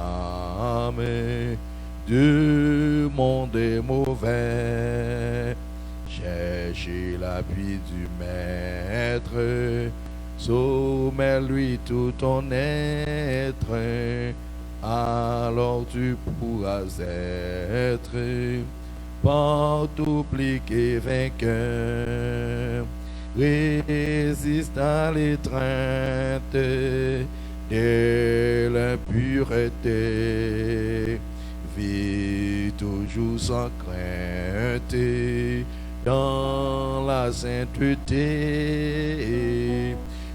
âme du monde est mauvais. Cherchez l'appui du Maître, soumets-lui tout ton être, alors tu pourras être partout pliqué vainqueur. Résiste à l'étreinte de l'impureté, vis toujours sans crainte dans la sainteté,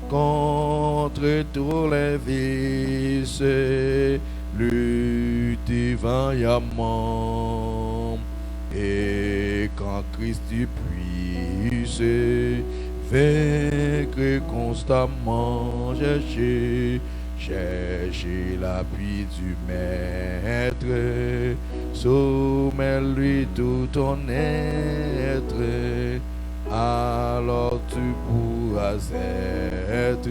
contre tous les vices, lutte vaillamment, et quand Christ tu puisses vaincre constamment, chercher l'appui du Maître, soumets-lui tout ton être, alors tu pourras être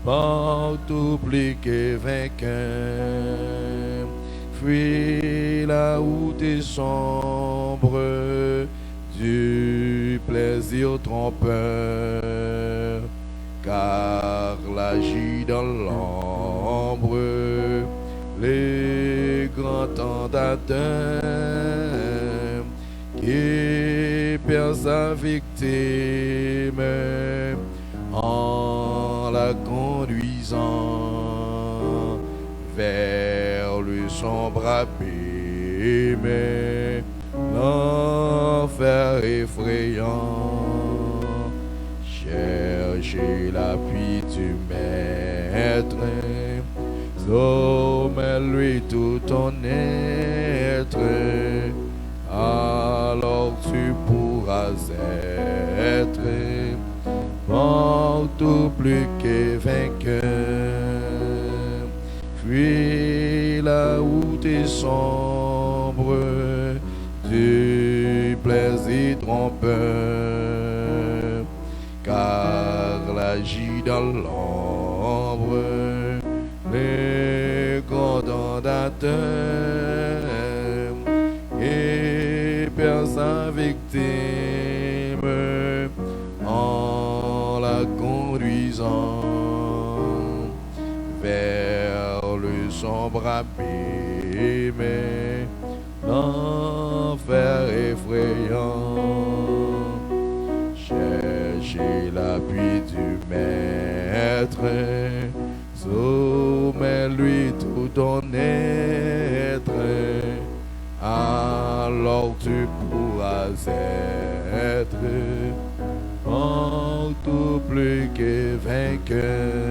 partout plus que vainqueur. Fuis la route sombre du plaisir trompeur, car l'agit dans l'ombre les grands tentateurs qui perd sa victime en la conduisant vers le sombre abîme, l'enfer effrayant. Cherchez l'appui du Maître, soumets-lui tout ton être, alors tu pourras être partout plus que vainqueur. Fuis la route sombre du plaisir trompeur, car l'agit dans l'ombre les grands tentateurs et perd sa victime en la conduisant vers le sombre abîme, l'enfer effrayant. Cherchez l'appui du Maître, soumets-lui tout ton être, alors tu pourras être partout plus que vainqueur.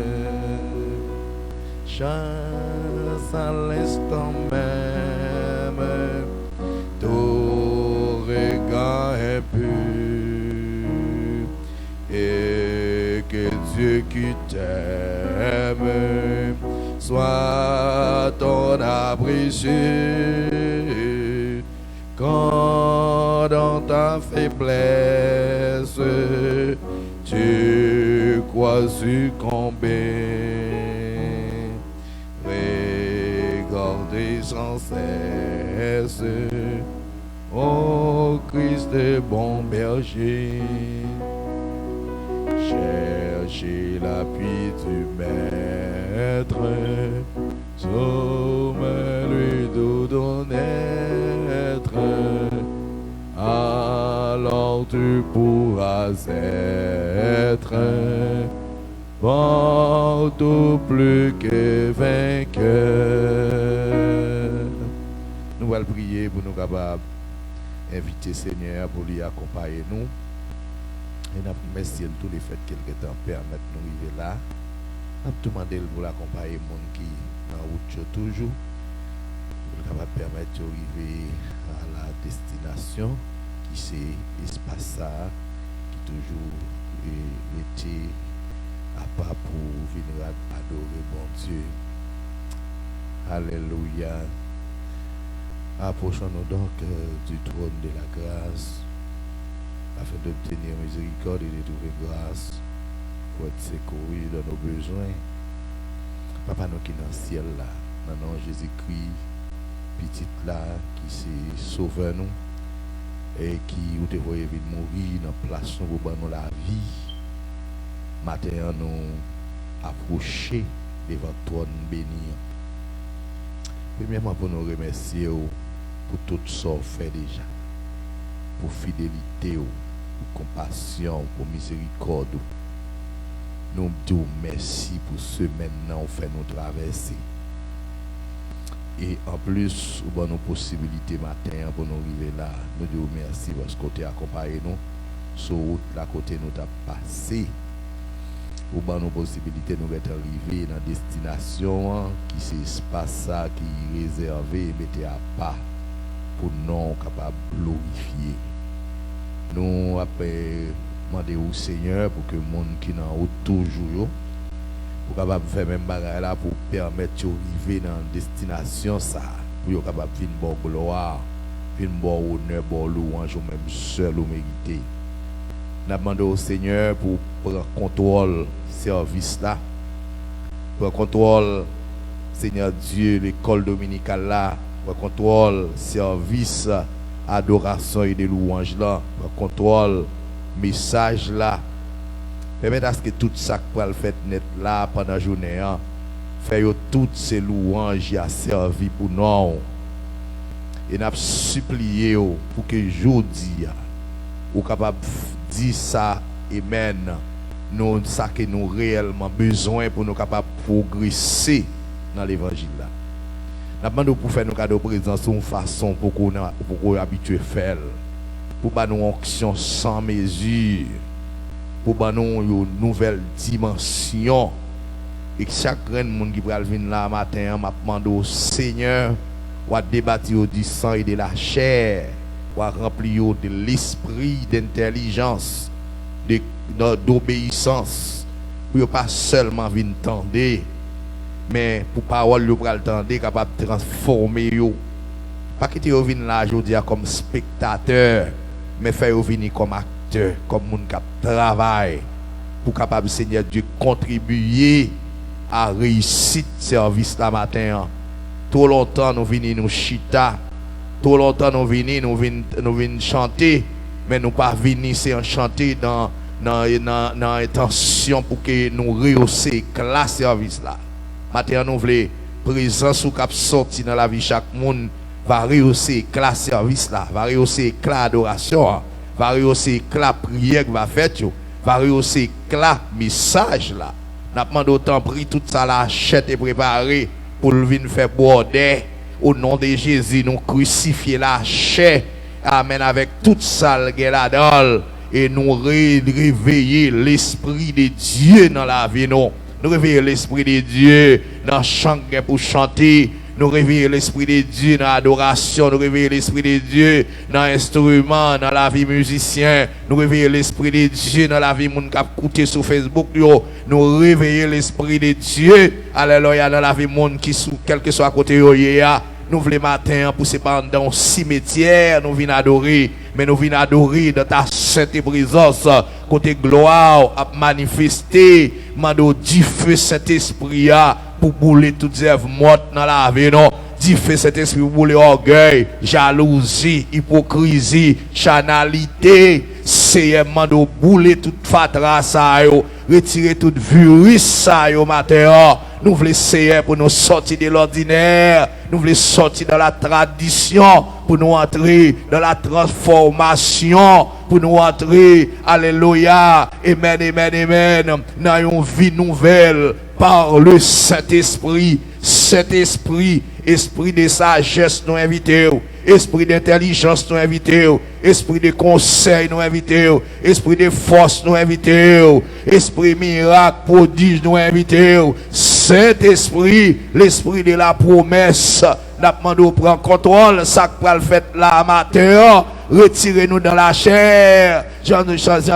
Chasse à l'instant même ton regard impur, et que Dieu qui t'aime soit ton abri sûr, quand dans ta faiblesse tu crois succomber. Regardez sans cesse, ô Christ bon berger, cherchez l'appui du Maître, soumets-lui tout ton être, alors tu pourras être partout plus que vainqueur. Nous allons prier pour nous capables inviter Seigneur pour lui accompagner nous. Et nous merci de tous les faits quelque temps permettre de nous arriver là. Nous demandons pour l'accompagner les gens qui en route toujours. Pour capable permettre d'arriver à la destination qui c'est l'espace ça qui toujours était à part pour venir adorer bon Dieu. Alléluia. Approchons-nous donc du trône de la grâce afin d'obtenir miséricorde et de trouver grâce pour être secouru dans nos besoins. Papa, nous qui dans le ciel là, non, Jésus-Christ, petit là, qui s'est sauvé nous, et qui ou te voyez venir mourir dans la place nous pour nous la vie. Matin, nous approcher devant toi, nous bénir. Premièrement, pour nous remercier pour tout ce qu'on fait déjà, pour fidélité, pour compassion, pour miséricorde. Nous disons merci pour ce maintenant on fait nous traverser. Et en plus, nous avons une possibilité matin pour nous arriver là. Nous disons merci parce que tu as accompagné nous sur la route là côté nous t'a passé. Nous avons une possibilité de nous arriver dans la destination qui c'est espace qui est réservé et mettez à part pour nous capables de glorifier. Nous avons demandé au Seigneur pour que le monde qui est en route toujours pour capable faire même bagarre là pour permettre de arriver dans la destination ça pour capable de venir bon gloire, venir bon honneur, bon louange ou même seul ou mérité. Nous avons demandé au Seigneur pour prendre contrôle service là, pour contrôle Seigneur Dieu l'école dominicale là, pour contrôle service adoration et de louange là, pour contrôle message là. Permettez à ce que tout ça pour le fait net là pendant la journée, faire toutes ces louanges à servi pour nous. Et nous avons supplié pour que aujourd'hui, vous capable de dire ça, amen, nous ça que nous réellement besoin pour nous capables de progresser dans l'évangile là. Nous demandons pour faire nos cadeaux présence une façon pour qu'on habitué à faire, pour que nous action sans mesure, pour que nous une nouvelle dimension. Et que chaque monde qui va venir là matin, m'a demandé au Seigneur, va débattre du sang et de la chair, va remplir de l'esprit d'intelligence, d'obéissance, pour ne pas seulement venir tendre, mais pour parole pour le tendre, capable de transformer yo. Pas que tu viennes là aujourd'hui comme spectateur, mais faire venir comme acteur, comme monde qui travaille pour capable Seigneur Dieu contribuer à réussir service la matin. Trop longtemps nous venons nous chita, trop longtemps nous venons chanter, mais nous pas venir c'est chanter dans intention pour que nous rehausser classe service là. Matin nous voulons présence ou cap sorti dans la vie chaque monde va rehausser classe service là, va rehausser classe adoration, va rehausser classe prière va faire va rehausser classe message là. N'a demandé autant pris tout ça la achète et préparé pour venir faire border au nom de Jésus nous crucifier la chair amen avec toute ça là et nous réveiller l'esprit de Dieu dans la vie nous réveiller l'esprit de Dieu dans chant pour chanter, nous réveiller l'esprit de Dieu dans l'adoration, nous réveiller l'esprit de Dieu dans l'instrument, dans la vie musicien, nous réveiller l'esprit de Dieu dans la vie moun k'ap écouter sur Facebook, nous réveiller l'esprit de Dieu, alléluia, dans la vie moun qui sous quel que soit à côté yo nous voulons matin pousser pendant un cimetière, nous venons adorer, mais nous venons adorer dans ta sainte présence, côté gloire à manifester, mando dit feu cet esprit pour bouler toutes les œuvres mortes dans la vie, non? Dit feu cet esprit pour bouler orgueil, jalousie, hypocrisie, chanalité, c'est mando bouler toute fatra ça yo, retirer toute virus ça yo matin. Nous voulons essayer pour nous sortir de l'ordinaire. Nous voulons sortir dans la tradition pour nous entrer dans la transformation, pour nous entrer, alléluia, amen, amen, amen, dans une vie nouvelle par le Saint-Esprit. Saint-Esprit, esprit de sagesse nous invité, esprit d'intelligence nous invité, esprit de conseil nous invité, esprit de force nous invité, esprit miracle, prodige nous invité, Saint-Esprit, l'esprit de la promesse, n'a demandé de prendre contrôle, ça que le fait là matin, retirez-nous dans la chair,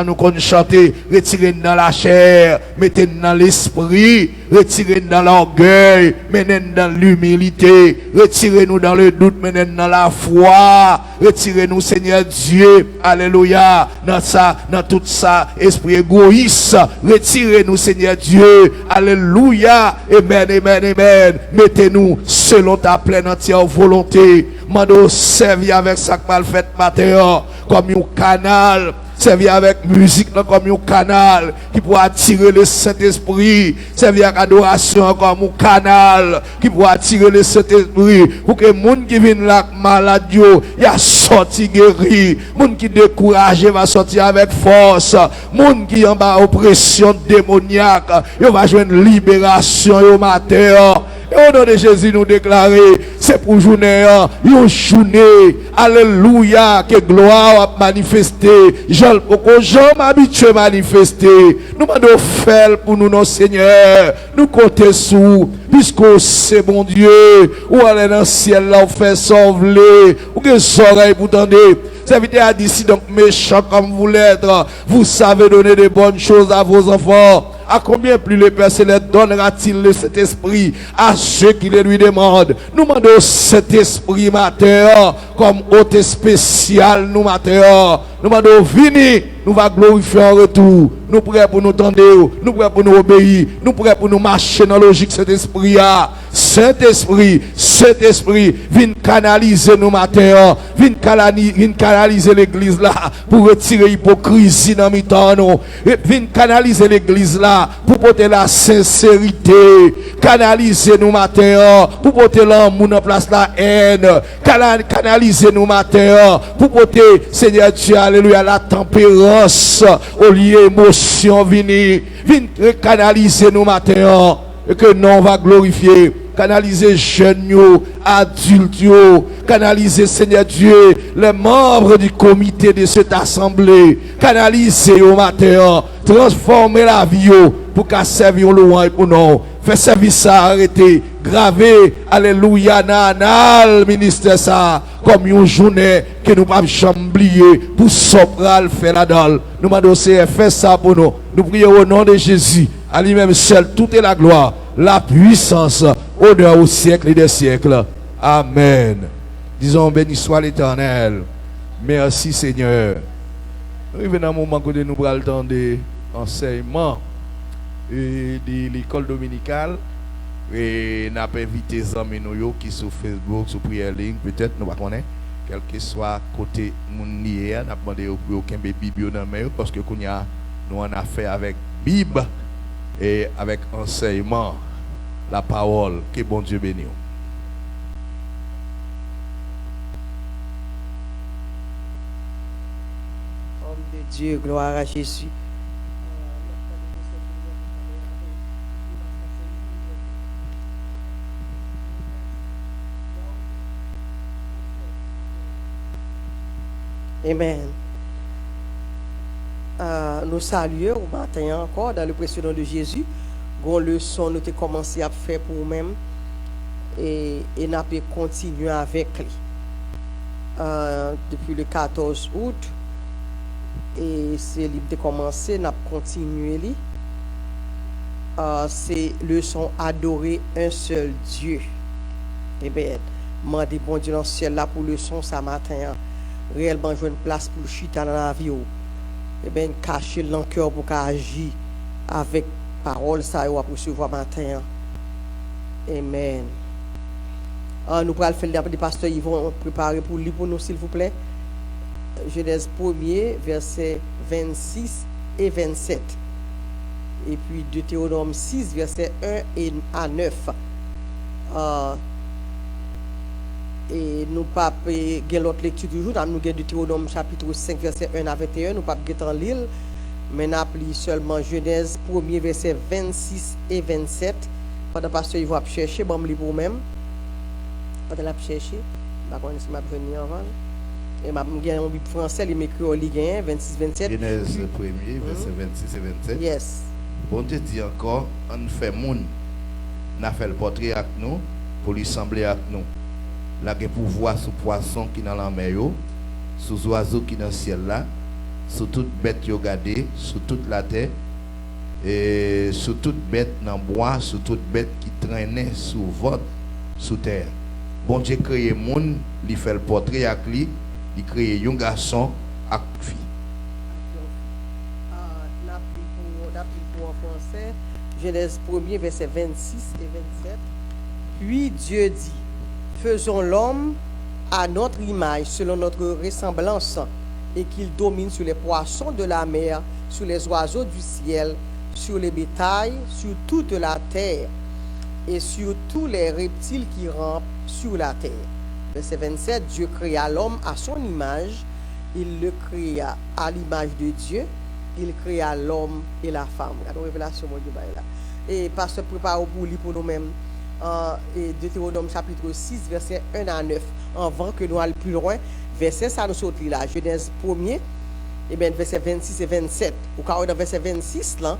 nous qu'on chanter, retirez dans la chair, mettez dans l'esprit, retirez dans l'orgueil, mettez dans l'humilité, retirez-nous dans le doute, mettez dans la foi, retirez-nous Seigneur Dieu, alléluia, dans tout ça, esprit égoïste, retirez-nous Seigneur Dieu, alléluia, amen, amen, amen, mettez-nous selon ta pleine entière volonté, mando servir avec ça que mal fait matin, comme un canal, servir avec musique comme un canal qui pourra attirer le Saint-Esprit, servir avec adoration comme un canal qui pourra attirer le Saint-Esprit pour que les gens qui viennent là malade, il a sorti guéri, les gens qui découragés va sortir avec force, les gens qui ont en oppression démoniaque, ils vont joindre libération au matin. Et au nom de Jésus, nous déclarer, c'est pour journée, une journée, alléluia, que gloire a manifesté. Jean m'habitué à manifester. Nous m'avons fait pour nous, nos seigneurs. Nous comptons sous, puisque c'est bon Dieu. Ou aller dans le ciel, là, on fait sauver. Ou que les oreilles pour tendre. Serviteur a dit, si donc méchant comme vous l'êtes, vous savez donner de bonnes choses à vos enfants. À combien plus le Père Céleste donnera-t-il le Saint-Esprit à ceux qui le lui demandent? Nous demandons cet esprit matin comme hôte spécial nous matin. Nous demandons venez, nous va glorifier en retour. Nous prêts pour nous tendre, nous prêts pour nous obéir, nous prêts pour nous marcher dans la logique cet esprit. Saint-Esprit, Saint-Esprit, viens canaliser nos matins, viens canaliser l'église là pour retirer l'hypocrisie dans mes temps. Viens canaliser l'église là pour porter la sincérité, canaliser nos matins pour porter l'amour en place la haine, canaliser nos matins pour porter, Seigneur Dieu, alléluia, la tempérance au lieu émotion venir, viens canaliser nos matins et que nous va glorifier. Canaliser jeunes, adultes, canaliser, Seigneur Dieu, les membres du comité de cette assemblée, canaliser au matin, transformer la vie pour qu'à servir le loin pour nous. Faire service ça, arrêter, graver, alléluia, nanal, ministère ça, comme une journée que nous ne pouvons jamais oublier pour sopral faire la dalle. Nous demandons faire ça pour nous. Nous prions au nom de Jésus, à lui-même seul, toute est la gloire, la puissance, honneur au siècle et des siècles. Amen. Disons, béni soit l'Éternel. Merci Seigneur. Nous venons à un moment où nous allons attendre enseignement de l'école dominicale. Et nous avons invité les amis qui sont sur Facebook, sur Prière Ligne. Peut-être nous ne connaissons pas. Quel que soit côté mon nier, nous avons demandé aucun Bible dans le parce que nous avons affaire avec Bible et avec enseignement. La parole, que bon Dieu bénisse. Homme de Dieu, gloire à Jésus. Amen. Nous saluons au matin encore dans le précieux nom de Jésus. Gon leçon nous avons commencé à faire pour nous-mêmes et nous avons continué avec lui depuis le 14 août et c'est lui de commencer, nous avons continué lui. C'est leçon adorer un seul Dieu. Et bien, demandez bon Dieu dans le ciel là pour leçon ça matin réellement jouer une place pour le chita dans la vie et bien cacher l'encoeur pour agir avec parole ça va recevoir matin. Amen. Nous allons faire les pasteurs ils vont préparer pour lire pour nous s'il vous plaît. Genèse 1er verset 26 et 27. Et puis Deutéronome 6 verset 1 à 9. Et nous pas l'autre lecture du jour, nous avons Deutéronome chapitre 5 verset 1 à 21, nous pas en l'île. Mais nous appelons seulement Genèse 1er verset 26 et 27. Pendant que pasteur il va chercher, bon me pour même. Pendant la chercher, je vais si m'a venir avant. Et m'a gagné un Bible français, il m'écrit au Ligue 1 26 27. Genèse 1er verset 26 et 27. Yes. Bon Dieu dit encore, on fait moun, n'a fait le portrait avec nous pour lui sembler avec nous. Là que pouvoir sous poisson qui dans la mer, sous oiseau qui dans le ciel là. sur toute bête yo gardé, sur toute la terre, et sur toute bête dans le bois, sur toute bête qui traînait sous ventre, sous terre. Bon Dieu créé monde, il fait le portrait avec lui, il crée un garçon avec fille. Pour en français, Genèse 1er, verset 26 et 27. Puis Dieu dit, faisons l'homme à notre image, selon notre ressemblance, et qu'il domine sur les poissons de la mer, sur les oiseaux du ciel, sur les bétails, sur toute la terre, et sur tous les reptiles qui rampent sur la terre. Verset 27, Dieu créa l'homme à son image, il le créa à l'image de Dieu, il créa l'homme et la femme. La révélation, mon Dieu, là. Et pasteur prépare pour lui pour nous-mêmes. Et Deutéronome chapitre 6, verset 1 à 9. Avant que nous allions plus loin, verset ça nous saute là. Genèse 1er, et bien verset 26 et 27. Au cas où dans verset 26 là,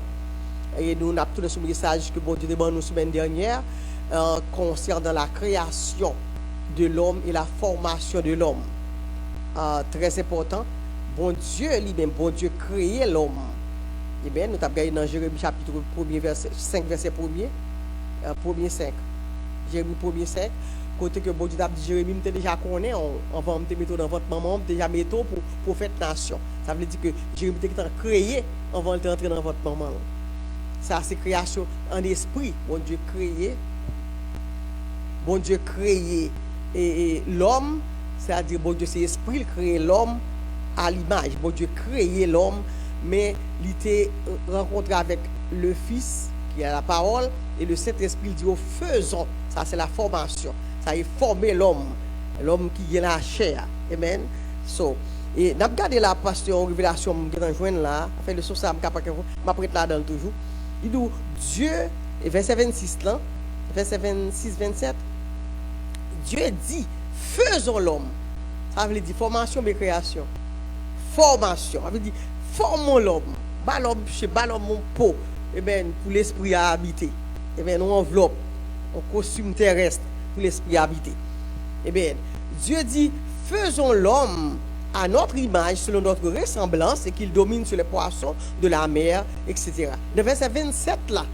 et nous avons tout le message que bon Dieu demande nous la semaine dernière concernant la création de l'homme et la formation de l'homme. Très important. Bon Dieu lui-même, bon Dieu créé l'homme. Eh bien, nous avons regardé dans Jérémie chapitre 1er, verset 5, verset 1er, 1er 5. Jérémie 1er 5, côté que bon Dieu a dit Jérémie, nous déjà connaît, on va te mettre dans votre maman, on déjà mis pour faire nation. Ça veut dire que Jérémie était créé avant de rentrer dans votre maman. Ça, c'est création en esprit. Bon Dieu créé et l'homme, c'est-à-dire bon Dieu c'est esprit, il crée l'homme à l'image. Bon Dieu créé l'homme, mais il était rencontré avec le Fils qui a la parole et le Saint-Esprit dit oh, faisons. Ça c'est la formation. Ça est formé l'homme qui est la chair. Amen. So, et n'a regardé la passion révélation que nous joindre là, fait le son ça m'apprête là dans toujours. Il dit Dieu et verset 26 là, verset 26 27. Dieu dit faisons l'homme. Ça veut dire formation mais création. Formation, ça veut dire formons l'homme. L'homme mon pot, et bien pour l'esprit à habiter. Et bien on enveloppe, un costume terrestre pour l'esprit à habiter. Et bien Dieu dit faisons l'homme à notre image, selon notre ressemblance, et qu'il domine sur les poissons de la mer, etc. Le verset 27 là,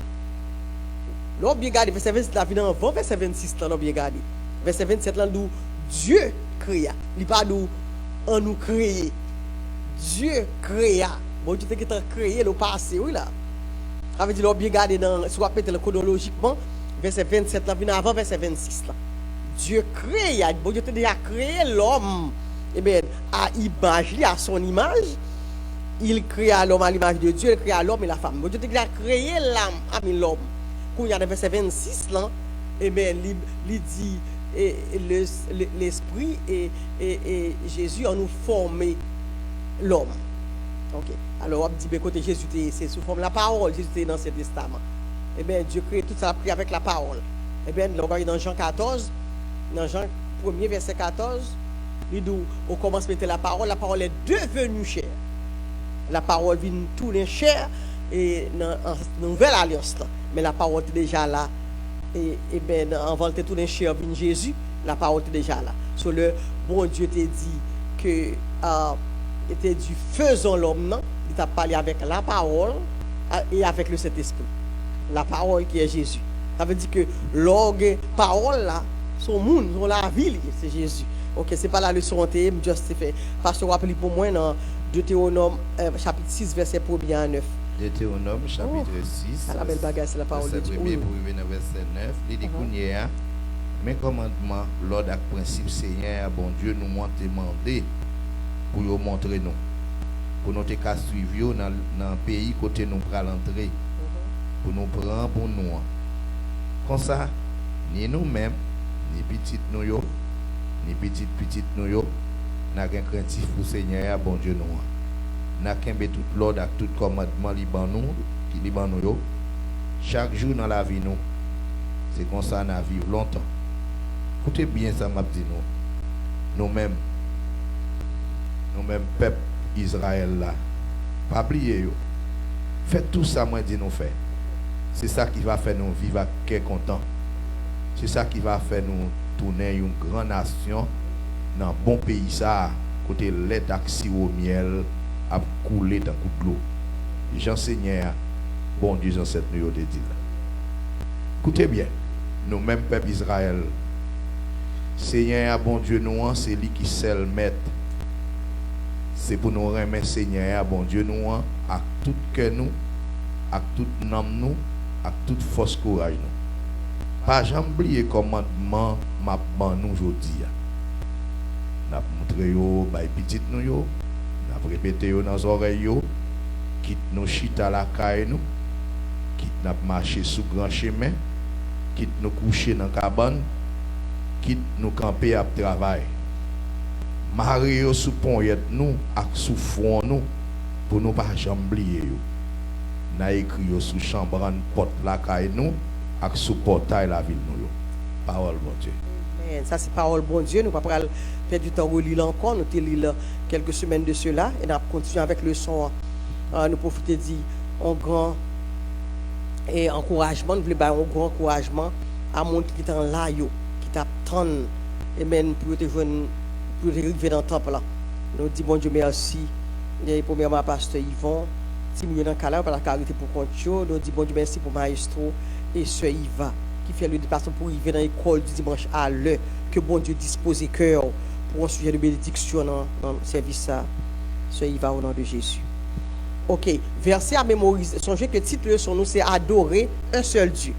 l'on bien gardé, verset 27 là, vient avant verset 26 là, l'on bien gardé. Verset 27 là, nous Dieu créa, il pas nous en nous créer. Dieu créa. Bon Dieu qui a créé le passé, oui là. Ça veut dire l'on bien gardé dans, si on appelle chronologiquement, verset 27 là, vient avant verset 26 là. Dieu créa, bon Dieu a déjà créé l'homme. Eh bien, à image, à son image, il créa l'homme à l'image de Dieu, il créa l'homme et la femme. Dieu a créé l'homme. Quand il y a le verset 26, là, eh bien, il dit l'esprit et Jésus ont nous formé l'homme. Ok. Alors, on dit, ben, côté Jésus, c'est sous forme de la parole, Jésus est dans ce testament. Eh bien, Dieu crée tout ça avec la parole. Eh bien, on va dans Jean 14, dans Jean 1er, verset 14. On commence à mettre la parole est devenue chair. La parole vient tourner chair et dans la nouvelle alliance. Mais la parole est déjà là. Et bien, avant de tourner chair, vient Jésus, la parole est déjà là. Sur le bon Dieu t'a dit que était du faisons l'homme, il t'a parlé avec la parole et avec le Saint-Esprit. La parole qui est Jésus. Ça veut dire que l'orgue parole là, son monde, son la vie, c'est Jésus. Ok, c'est pas la leçon je juste fait. Parce que vous rappelez pour moi dans Deutéronome chapitre 6, verset 1er à 9. Deutéronome chapitre 6. La belle bagage, c'est la parole de Dieu. Verset 1er pour arriver dans verset 9. Il dit mes commandements, l'ordre et principe Seigneur, bon Dieu, nous m'ont demandé pour nous montrer nous. Pour nous te suivre dans le pays côté nous pour l'entrer. Pour nous prendre pour nous. Comme ça, ni nous-mêmes, ni petites nous ni petite nous n'a qu'un craintif pour Seigneur bon Dieu nous n'a qu'un tout l'ordre tout commandement liban nous qui liban nous chaque jour dans la vie nous c'est comme ça on a vivre longtemps. Écoutez bien ça m'a dit nous-mêmes peuple Israël là pas oublier yo faites tout ça moi dit nous faire. C'est ça qui va faire nous vivre avec content. C'est ça qui va faire nous tourner une grande nation dans un bon pays ça côté lait taxi au miel a coulé dans coup de l'eau. J'enseignais, bon Dieu, dans cette nuit, de dire. Écoutez bien, nous-mêmes, peuple Israël, Seigneur, bon Dieu, nous, c'est lui qui seul maître. C'est pour nous remercier, Seigneur, bon Dieu, nous, à tout cœur, nous, à toute âme, nous, à toute force courage, nous. Pas jamais oublier commandement, m'a nous aujourd'hui. Nous avons montré yo, bah, petit nous yo, nous avons répété yo dans les oreilles yo, quitte nous chita la caille nous, quitte nous marcher sous grand chemin, quitte nous coucher dans la cabane, quitte nous camper à travail. Marie sous pont nous, ak sous front nous, pour nous pas jamais oublier yo. N'a écrit yo sous chambre en porte la caille nous, ak sous portail la ville nous yo. Parole bon Dieu. Ça c'est parole bon Dieu. Nous ne pouvons pas perdre du temps à lire encore. Nous avons lu quelques semaines de cela et nous continuons avec le son. Nous profitons d'un grand encouragement. Nous voulons un grand encouragement à monde qui est là, qui t'attend et même pour te arriver dans le temple. Nous disons bon Dieu merci. Et premièrement, pasteur Yvon, si nous sommes dans le cas par la carité pour compte. Nous disons bon Dieu merci pour maestro et sœur Yva, qui fait le déplacement pour arriver dans l'école du dimanche à l'heure, que bon Dieu dispose cœur pour un sujet de bénédiction dans le service. Ce il va au nom de Jésus. Ok, verset à mémoriser. Songez que le titre de son nom c'est adorer un seul Dieu.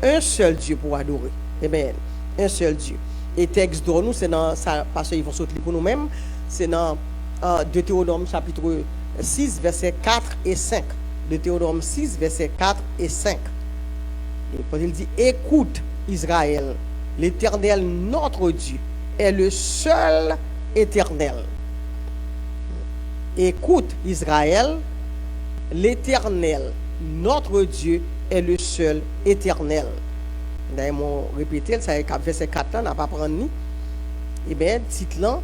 Un seul Dieu pour adorer. Amen. Un seul Dieu. Et texte de nous, c'est dans ça, parce qu'ils vont sortir pour nous-mêmes, c'est dans Deutéronome chapitre 6, versets 4 et 5. Deutéronome 6, versets 4 et 5. Il dit, écoute Israël, l'Éternel notre Dieu est le seul éternel. Écoute Israël, l'Éternel notre Dieu est le seul éternel. D'ailleurs, répété, ça verset 4 là, on n'a pas prendre ni. Et bien, titre là,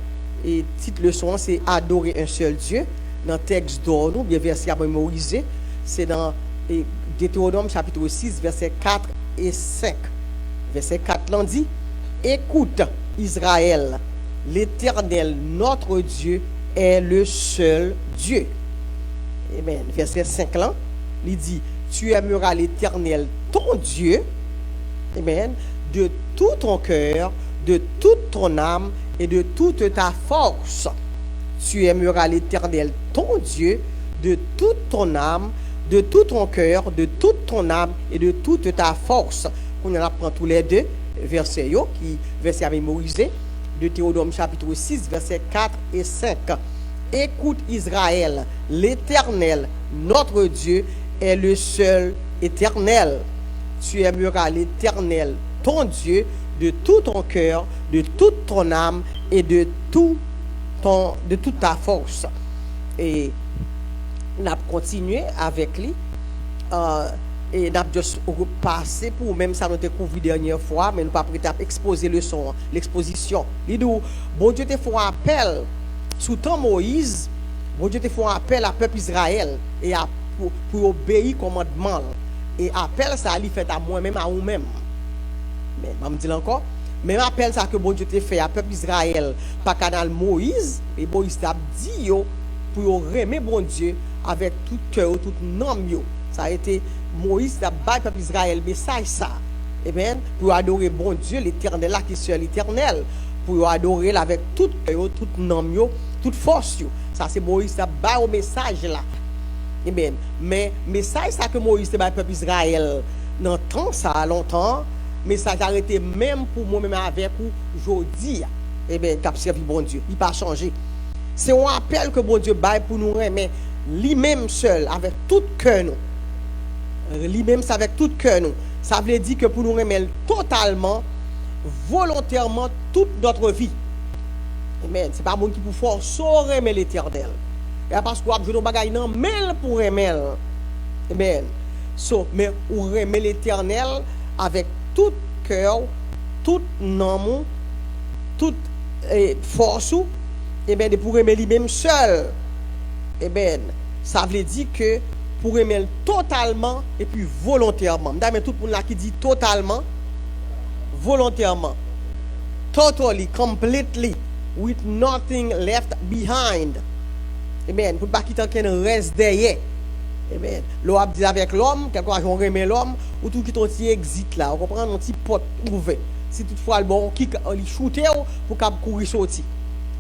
et titre leçon, c'est adorer un seul Dieu. Dans le texte d'or, nous, bien verset à mémoriser, c'est dans Deutéronome chapitre 6, versets 4 et 5. Verset 4, l'on dit, écoute Israël, l'Éternel, notre Dieu, est le seul Dieu. Amen. Verset 5, là, il dit, tu aimeras l'Éternel, ton Dieu, amen, de tout ton cœur, de toute ton âme et de toute ta force. Tu aimeras l'Éternel, ton Dieu, de toute ton âme, de tout ton cœur, de toute ton âme et de toute ta force. On en apprend tous les deux versets, qui versets à mémoriser. Deutéronome chapitre 6, versets 4 et 5. Écoute Israël, l'Éternel, notre Dieu, est le seul éternel. Tu aimeras l'Éternel, ton Dieu, de tout ton cœur, de toute ton âme et de toute ta force. Et on a continué avec lui. Et on a juste repassé pour même ça nous découvert la dernière fois, mais nous pas prêté à exposer le son, l'exposition. Il dit, bon Dieu te fait un appel sous temps Moïse, bon Dieu te fait un appel à peuple Israël et pour obéir au commandement. Et appel ça lui fait à moi-même, à vous-même. Mais je me dis encore, même appel ça que bon Dieu te fait à peuple Israël par canal Moïse, et Moïse t'a dit pour aimer bon Dieu avec tout cœur, tout nom. Ça a été Moïse qui a bâti le peuple Israël, message ça. Amen. Pour adorer bon Dieu, l'éternel là qui est seul l'éternel. Pour adorer avec tout cœur, tout nom, toute force. Ça c'est Moïse qui a bâti au message là. Amen. Mais message ça que Moïse a bâti le peuple Israël, dans temps ça, longtemps, mais ça a arrêté même pour moi-même avec vous aujourd'hui. Amen. Qui a servi bon Dieu. Il n'a pas changé. C'est un appel que bon Dieu bâti pour nous aimer lui-même seul, avec tout cœur nous. Lui-même c'est avec tout cœur nous. Ça veut dire que pour nous remettre totalement, volontairement toute notre vie. Amen. C'est pas monde qui peut forcer aimer l'éternel. Et parce qu'on a besoin de bagaille non mais pour aimer. Amen. So, mais on aimer l'éternel avec tout cœur, tout nom, toute force, et bien pour aimer lui-même seul. Amen. Ça veut dire que pour aimer totalement et puis volontairement. Mais tout le monde là qui dit totalement, volontairement, totally, completely, with nothing left behind. Amen. Pour pas quitter quelqu'un reste derrière. Amen. L'on dit avec l'homme, quelquefois on remet l'homme, ou tout qui ton petit exit là, on comprend un petit porte ouvert. Si toutefois le bon qui il shooter pour qu'il courir sortir.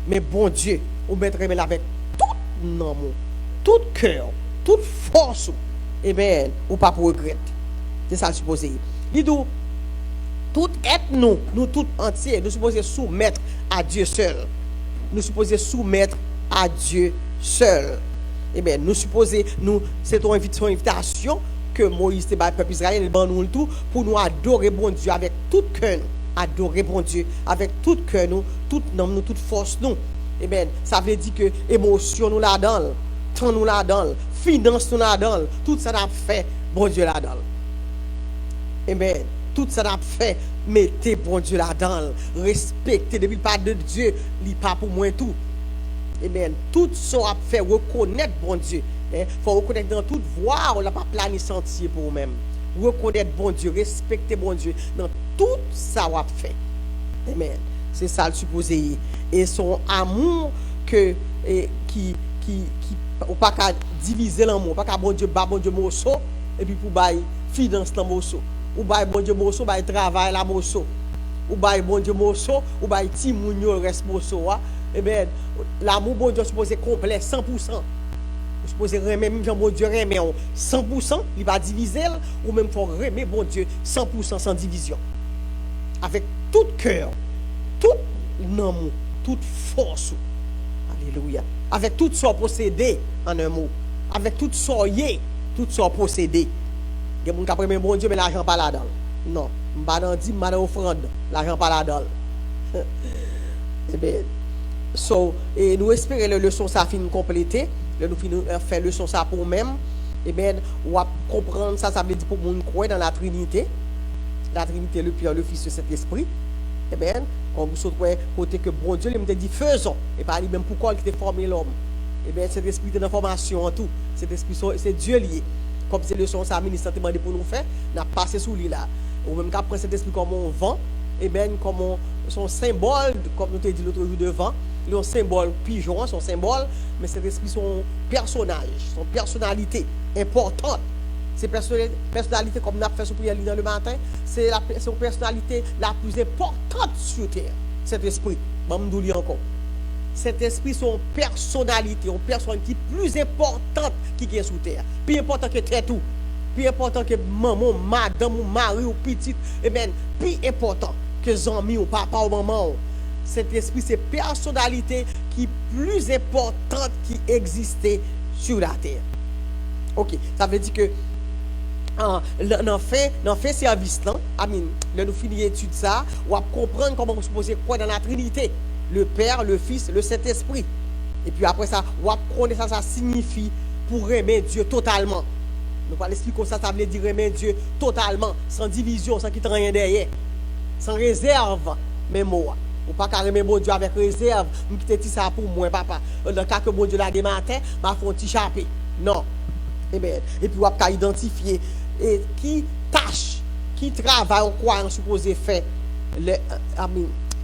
Mais bon Dieu, on met remet avec tout amour, tout cœur, toute force. Amen. Ou pas pour regret. C'est ça le supposé. Il dit tout être nous tous entiers, nous supposons soumettre à Dieu seul. Nous supposons soumettre à Dieu seul. Eh bien, nous supposons, c'est une invitation que Moïse te bat peuple Israël, nous tout pour nous adorer bon Dieu avec tout cœur, adorer bon Dieu avec tout cœur, toute force nous. Eh bien, ça veut dire que émotion nous la donne, temps nous la donne, finance nous la donne, tout ça n'a fait bon Dieu la donne. Eh bien, tout ça n'a fait, mettez bon Dieu là-dedans, respectez, depuis le pas de Dieu, il n'est pas pour moi tout. Eh bien, tout ça a fait reconnaître bon Dieu. Il faut reconnaître dans toute voie, on n'a pas plané sentier pour vous-même. Reconnaître bon Dieu, respecter bon Dieu, dans tout ça a fait. Amen. C'est ça le supposé. Et son amour qui ou pas qu'à diviser l'amour, pas qu'à bon Dieu morceau, et puis pour bailler finance dans morceau. Ou bail bon Dieu morceau, bail travail la morceau. Ou bail bon Dieu morceau, ou bail ti moun yo reste morceau. Eh bien, l'amour bon Dieu supposé complet 100%. Supposé remet même Jean bon Dieu remet 100%, il va diviser ou même faut remettre bon Dieu 100% sans division. Avec tout cœur, tout amour, toute force. Alléluia. Avec tout son possédé en un mot. Avec tout son yé, tout son possédé. Il y a des gens qui ont bon Dieu, mais l'argent pas là-dedans. Non, je ne vais pas dire, je vais offrande. L'argent pas là-dedans. Et nous espérons que la leçon ça finit complétée. Nous faisons la leçon ça pour nous-mêmes. Et bien, on va comprendre ça, ça veut dire pour nous croire dans la Trinité. La Trinité, le Père, le Fils et le Saint-Esprit. Et bien, comme vous savez, côté que bon Dieu, il m'a dit faisons. Et pas lui-même pourquoi il a formé l'homme. Et bien, cet esprit de formation en tout. Cet esprit, c'est Dieu lié. Comme c'est le son ça ministre demandé pour nous faire, n'a passé sous lui là. Ou même qu'après cet esprit comme on vent, et bien comme son symbole, comme nous t'ai dit l'autre jour devant, il a un symbole pigeon, son symbole, mais cet esprit son personnage, son personnalité importante. C'est personnalité comme nous avons fait sur prière dans le matin, c'est son personnalité la plus importante sur terre. Cet esprit, je vais vous dire encore. Cet esprit, son personnalité, une personne qui est plus importante qui est sous terre. Plus important que terre tout. Plus important que maman, madame, ou mari, ou petite. Et bien, plus important que amis, ou papa, ou maman. Cet esprit, c'est personnalité qui est plus importante qui existait sur la terre. Ok, ça veut dire que dans fait service là, nous finissons l'étude ça, on va comprendre comment on se pose quoi dans la Trinité. Le Père, le Fils, le Saint-Esprit. Et puis après ça, on va connaître ça signifie pour aimer Dieu totalement. Nous allons expliquer ça veut dire aimer Dieu totalement, sans division, sans quitter rien derrière, sans réserve, même moi. Ou pas qu'à aimer bon Dieu avec réserve, nous quitter ça pour moi, papa. Dans le cas que bon Dieu l'a des matins, m'a fait un petit chapé. Non. Et puis on va identifier qui tâche, qui travaille en croyant supposé faire,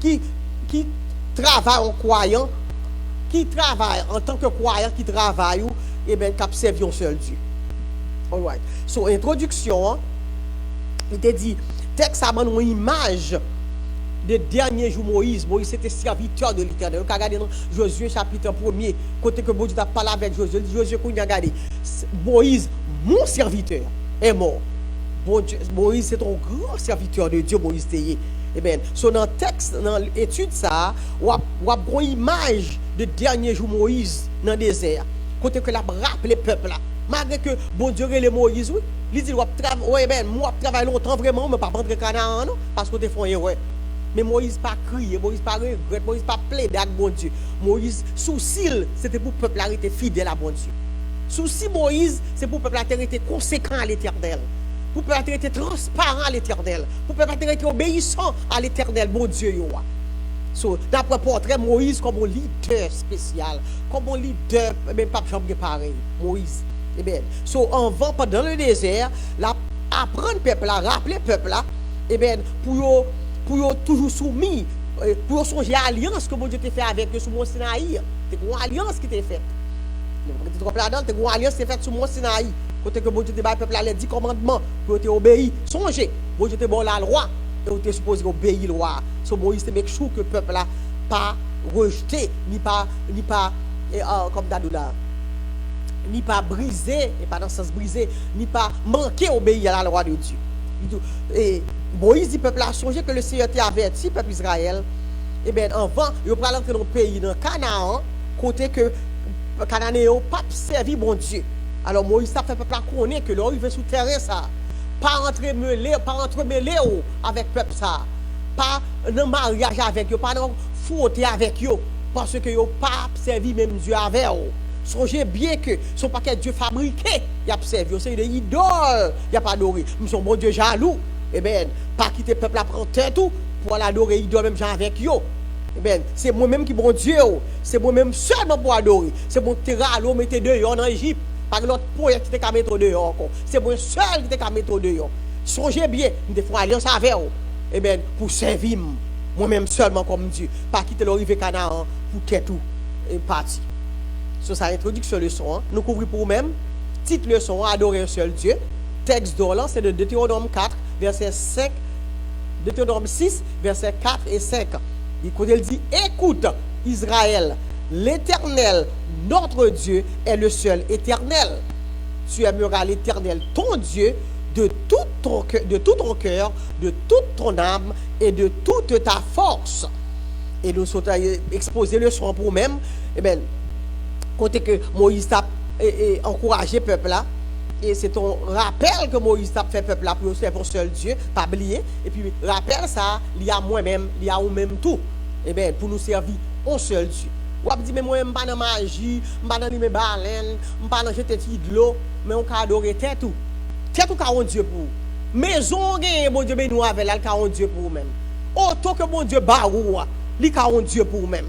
qui travaille en croyant, qui travaille en tant que croyant, qui travaille, et bien, qui servi un seul Dieu. All right. So, introduction, il te dit, texte a une image des derniers jours Moïse. Moïse était serviteur de l'Éternel. Vous regardez dans Josué chapitre 1er, côté que Dieu a parlé avec Josué. Josué, qu'on a regardé, Moïse, mon serviteur, est mort. Bon Dieu, Moïse, c'est un grand serviteur de Dieu, Moïse Théier. Eh bien, dans le texte, dans l'étude, ça, on a une image de dernier jour Moïse dans le désert. Côté que la rappelé le peuple là. Malgré que bon Dieu et Moïse, oui, il dit, moi, je travaille longtemps vraiment, mais pas prendre Canaan, non, parce que tu fais un ouais. Mais Moïse pas crié, Moïse pas regret, Moïse pas plaidé avec bon Dieu. Moïse, souci, c'était pour le peuple arrêter fidèle à bon Dieu. Souci Moïse, c'est pour le peuple arrêter conséquent à l'Éternel. Pour le peuple être transparent à l'Éternel. Pour le peuple être obéissant à l'Éternel, bon Dieu. So, d'après portrait, Moïse comme un leader spécial, comme un leader, même pas jamais pareil, Moïse. Eh bien, so, en vent pendant le désert, apprendre le peuple, rappeler le peuple, eh bien, pour toujours soumis, pour songer à l'alliance que mon Dieu t'a fait avec eux sur mon Sinaï. C'est une alliance qui t'a faite. Tu comprends là-dedans, tu as une alliance qui est faite sur Mont Sinaï. Côté que bon Dieu te bat peuple les 10 commandements pour te obéir. Songez, bon Dieu te bon la loi et tu es supposé obéir la loi. So Moïse te make sure que le peuple là pas rejeté ni pas comme Dadoula ni pas brisé et pas dans le sens brisé ni pas manqué obéir à la loi de Dieu. Et Moïse dit peuple a songé que le Seigneur t'a averti peuple Israël. Et bien avant, il va entrer dans le pays dans Canaan côté que Cananéo pas servi bon Dieu. Alors Moïse a fait peuple connaître que là il veut souterrain ça. Pas entremêler avec peuple ça. Pas dans mariage avec eux, pas dans frotter avec eux parce que yo pas servi même Dieu avec eux. Songez bien que son paquet Dieu fabriqué, il a servi, c'est des idoles, il a pas adoré. Nous sommes bon Dieu jaloux. Eh bien, pas quitter peuple à prendre tout pour l'adorer idole même gens avec eux. Eh bien, c'est moi-même qui bon Dieu, c'est moi-même seulement pour adorer. C'est mon terrain l'eau mettez dehors en Égypte. Par l'autre projet qui t'a mettre dehors encore. C'est moi seul qui t'a mettre dehors. Songez bien, nous devons alliance avec eux. Eh bien, pour servir moi-même seulement comme Dieu. Pas quitter l'arrivée Canaan pour que tout est parti. Sur sa introduction leçon, nous couvrons pour nous-mêmes. Titre leçon, adorer un seul Dieu. Texte d'Orlan, c'est de Deutéronome 4, verset 5. Deutéronome 6, verset 4 et 5. Il dit, écoute Israël, l'Éternel, notre Dieu, est le seul éternel. Tu aimeras l'Éternel, ton Dieu, de tout ton cœur, de toute ton âme et de toute ta force. Et nous sommes exposés le soin pour nous-mêmes. Eh bien, côté que Moïse a encouragé le peuple là, et c'est ton rappel que Moïse a fait peuple là pour faire pour seul Dieu, pas oublier. Et puis, rappel ça, il y a moi-même, il y a nous-mêmes tout. Eh bien, pour nous servir un seul Dieu. Ou dit mais moi je pas dans magie, je pas dans mes baleines, je pas dans jeter de l'eau, mais on peut adorer tête tout. Tête tout un Dieu pour. Maison gagne bon Dieu ben nous avec là un Dieu pour même. Autant que bon Dieu ba ou, li ka un Dieu pour même.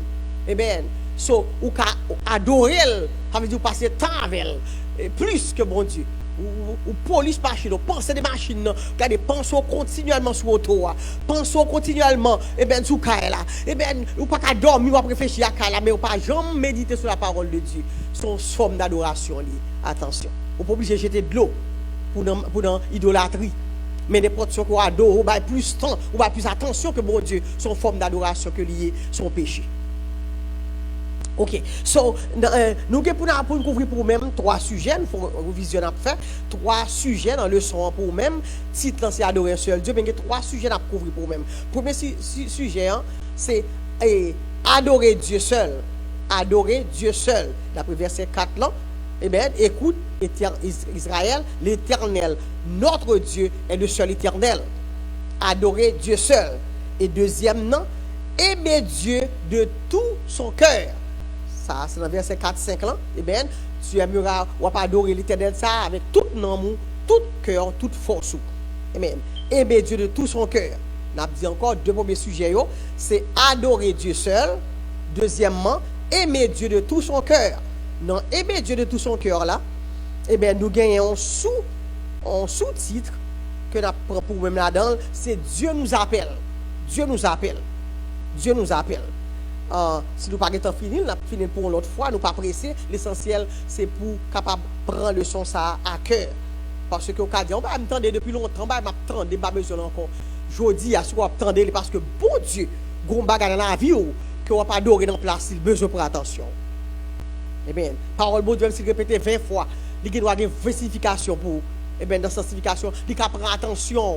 Eh bien, so ou ka adorer, ça veut dire passer temps avec elle, plus que bon Dieu. Ou police machine, penser des machines, regardez, pensez continuellement sur auto, pensez continuellement, et bien, sous là, et bien, ou pas qu'à dormir, ou pas réfléchir à là, mais ou pas jamais méditer sur la parole de Dieu. C'est une forme d'adoration, attention. Ou pas obligé de jeter de l'eau pour dans idolâtrie. Mais n'importe ce qu'on adore, ou pas plus temps, ou pas plus attention que bon Dieu, son forme d'adoration que lié son péché. Ok, so, nous avons pour couvrir pour nous-mêmes 3 sujets, il faut visionner à faire 3 sujets dans le son pour nous-mêmes. Titre c'est adorer un seul Dieu, mais il y a 3 sujets à couvrir pour nous-mêmes. Premier sujet, c'est adorer Dieu seul. Adorer Dieu seul. D'après verset 4 là, eh bien, écoute, Israël, l'Éternel, notre Dieu est le seul éternel. Adorer Dieu seul. Et deuxièmement, aimer Dieu de tout son cœur. Ça, c'est dans verset 4-5 là. Eh bien, tu aimeras ou pas adorer l'Éternel ça avec tout amour, tout cœur, toute force. Amen. Aimer Dieu de tout son cœur. On a dit encore 2 premiers sujets, c'est adorer Dieu seul. Deuxièmement, aimer Dieu de tout son cœur. Non, aimer Dieu de tout son cœur là, eh bien, nous gagnons un sous-titre que nous prenons pour même là-dedans, c'est Dieu nous appelle. Dieu nous appelle. Dieu nous appelle. Si nous ne pouvons pas finir, nous finir pour l'autre fois, nous ne pas presser. L'essentiel, c'est pour capable prendre le son ça à cœur. Parce que au cas on va m'attendre depuis longtemps, on va m'attendre, pas besoin encore. Je dis à ce qu'on attendre parce que bon Dieu, gros bagage dans la vie que on va pas adorer dans place, il besoin pour attention. Eh bien, parole bon Dieu, même s'il répète 20 fois, il doit avoir une versification pour. Eh bien, dans cette versification, il doit prendre attention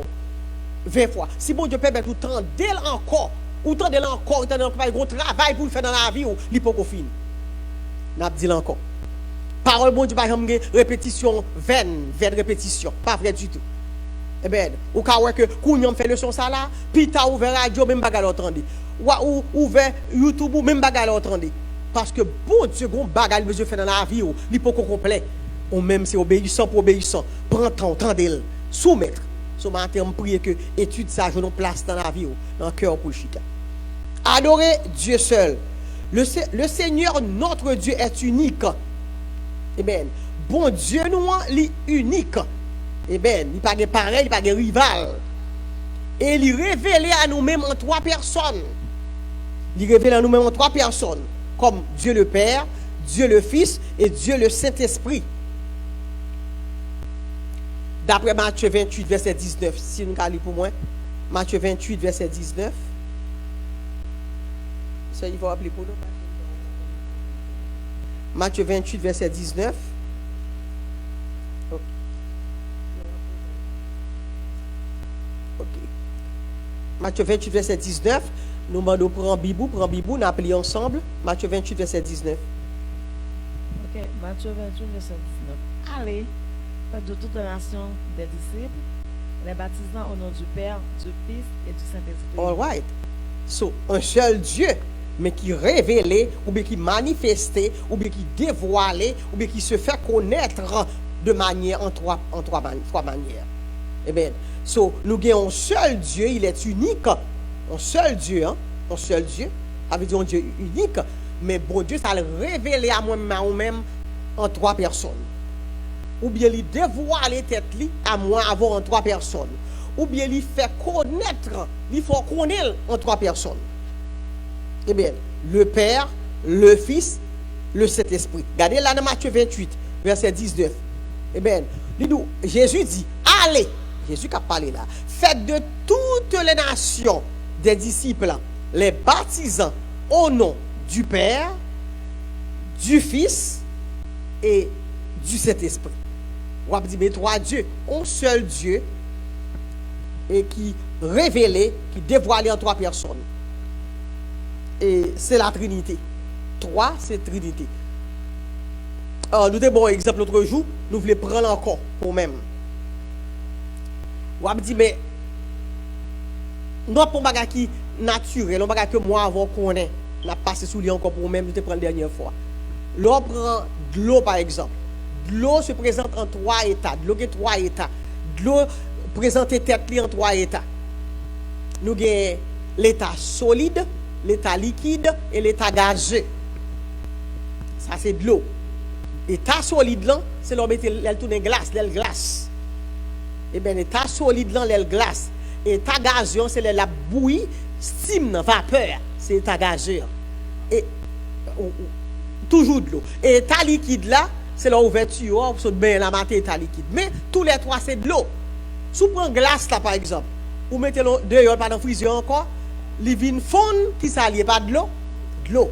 20 fois. Si bon Dieu permet tout temps d'elle encore, ou tant de encore, il y a un gros travail pour faire dans la vie, il faut qu'on finisse. N'a pas dit encore. Parole bon Dieu, par exemple, répétition vaine répétition, pas vrai du tout. Eh bien, ou quand que Kounion fait le son ça là, puis t'as ouvert radio, même bagarre entendez. Ou ouvert YouTube, même bagarre entendez. Parce que bon Dieu, gros bagarre besoin faire dans la vie, il faut qu'on complet. Ou même c'est obéissant pour obéissant. Prends temps, tendez-le, soumettre. Ce matin, on prie que étude ça, je nous place dans la vie, dans le cœur pour le chica. Adorer Dieu seul. Le Seigneur, notre Dieu, est unique. Eh bien, bon Dieu, nous, il est unique. Eh bien, il n'y a pas de pareil, il n'y a pas de rival. Et il révèle à nous-mêmes en 3 personnes. Il révèle à nous-mêmes en 3 personnes. Comme Dieu le Père, Dieu le Fils et Dieu le Saint-Esprit. D'après Matthieu 28, verset 19. Si nous allons pour moi, Matthieu 28, verset 19. Ça, il va appeler pour nous. Matthieu 28, verset 19. Ok. Matthieu 28, verset 19. Nous demandons prendre Bibou, nous appelons ensemble. Matthieu 28, verset 19. Ok, Matthieu 28, verset 19. Allez, faites de toute la nation des disciples, les baptisant au nom du Père, du Fils et du Saint-Esprit. All right. So, un seul Dieu, mais qui révélait, ou bien qui manifestait, ou bien qui dévoilait, ou bien qui se fait connaître de manière, en trois manières. Eh bien, so, nous avons un seul Dieu, il est unique. Un seul Dieu, hein? Un seul Dieu. Ça veut dire un Dieu unique, mais bon Dieu, ça le révélé à moi-même en trois personnes. Ou bien il dévoile tête à moi avant en trois personnes. Ou bien il fait connaître, il faut connaître en trois personnes. Eh bien, le Père, le Fils, le Saint-Esprit. Regardez là dans Matthieu 28, verset 19. Eh bien, Jésus dit, allez, Jésus qui a parlé là, faites de toutes les nations des disciples, les baptisant au nom du Père, du Fils et du Saint-Esprit. On va dire, mais trois dieux, un seul Dieu, et qui révélait, qui dévoilait en trois personnes. Et c'est la Trinité. Trois, c'est Trinité. Alors, nous avons un exemple l'autre jour, nous voulons prendre encore pour même. On va dire, mais non pour bagage qui naturel, on bagage que moi avant qu'on ait, n'a passé sous lui encore pour même, nous te prendre la dernière fois. L'on prend de l'eau par exemple. De l'eau se présente en trois états. De l'eau a trois états. De l'eau présente tête en trois états. Nous avons l'état solide, l'état liquide et l'état gazeux. Ça c'est de l'eau. L'état solide là, c'est l'on mettre l'aile tourne glace, l'aile glace. Et bien l'état solide là, l'aile glace. État gazeux, c'est la bouillie, steam, vapeur, c'est l'état gazeux. Et toujours de l'eau. Et l'état liquide là, c'est l'ouverture, pour bien la matin état liquide. Mais tous les trois, c'est de l'eau. Si vous prenez glace là par exemple, vous mettez l'eau dehors, pas dans le freezer encore, les vins fondent, qui s'allie pas de l'eau? De l'eau.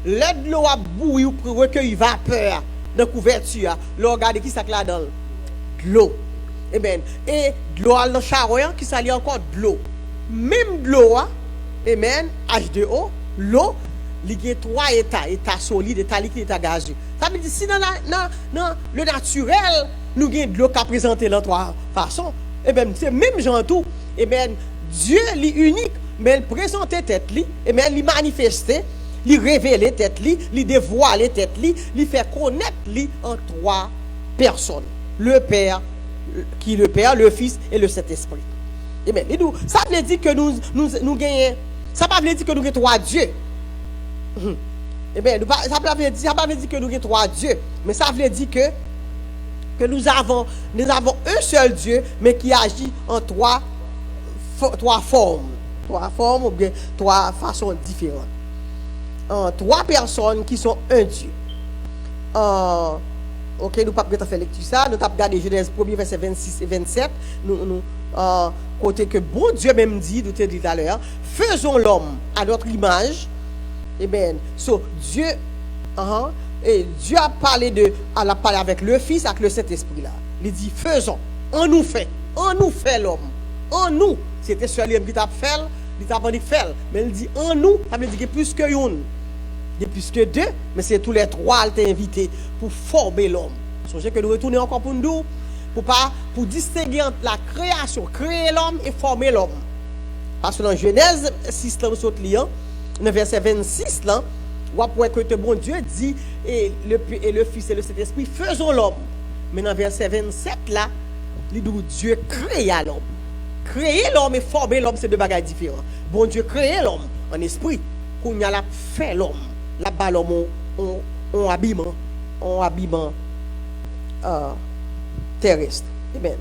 L'aide de l'eau a bouilli ou recueillir vapeur dans la couverture, l'eau regarde qui s'est là-dedans? De l'eau. Eh bien, et de l'eau dans le charoyant qui s'allie encore de l'eau. Même de l'eau, amen, H2O, l'eau, il y a trois états, état solide, état liquide, état gazeux. Ça veut dire si dans le naturel, nous avons de l'eau qui a présenté dans trois façons, eh bien, c'est même genre tout, eh bien, Dieu est unique, mais il présentait tête li, eh bien, il manifestait, il révélait tête li, il dévoilait tête li, il fait connaître li en trois personnes. Le Père, qui est le Père, le Fils et le Saint-Esprit. Eh bien, ça veut dire que nous gagnons, ça ne veut pas dire que nous avons trois dieux. Eh bien, ça ne veut pas dire que nous avons trois dieux, mais ça veut dire que nous avons un seul Dieu, mais qui agit en trois formes. Trois formes ou bien trois façons différentes. Trois personnes qui sont un Dieu. Ok, nous ne pouvons pas faire lecture ça. Nous avons regardé Genèse 1er, verset 26 et 27. Côté que bon Dieu même dit, nous te dit tout à l'heure, faisons l'homme à notre image. Eh bien, Dieu, et Dieu a parlé avec le Fils, avec le Saint-Esprit là. Il dit, faisons, on nous fait l'homme. En nous, c'était seul l'homme qui t'a fait, il t'a pas dit faire. Mais il dit, en nous, ça veut dire qu'il y a plus que une. Il y a plus que deux, mais c'est tous les trois qui t'ont invité pour former l'homme. Songez que nous retournons encore pour nous, pour distinguer entre la création, créer l'homme et former l'homme. Parce que dans Genèse 6, là, nous sommes liés, dans verset 26, là, on voit que le bon Dieu dit, et le Fils et le Saint-Esprit, faisons l'homme. Mais dans verset 27, là, il dit Dieu créa l'homme. Créer l'homme et former l'homme, c'est deux bagages différents. Bon Dieu créer l'homme en esprit, qu'on y a la fait l'homme. Là-bas, l'homme, on habillement terrestre. Amen.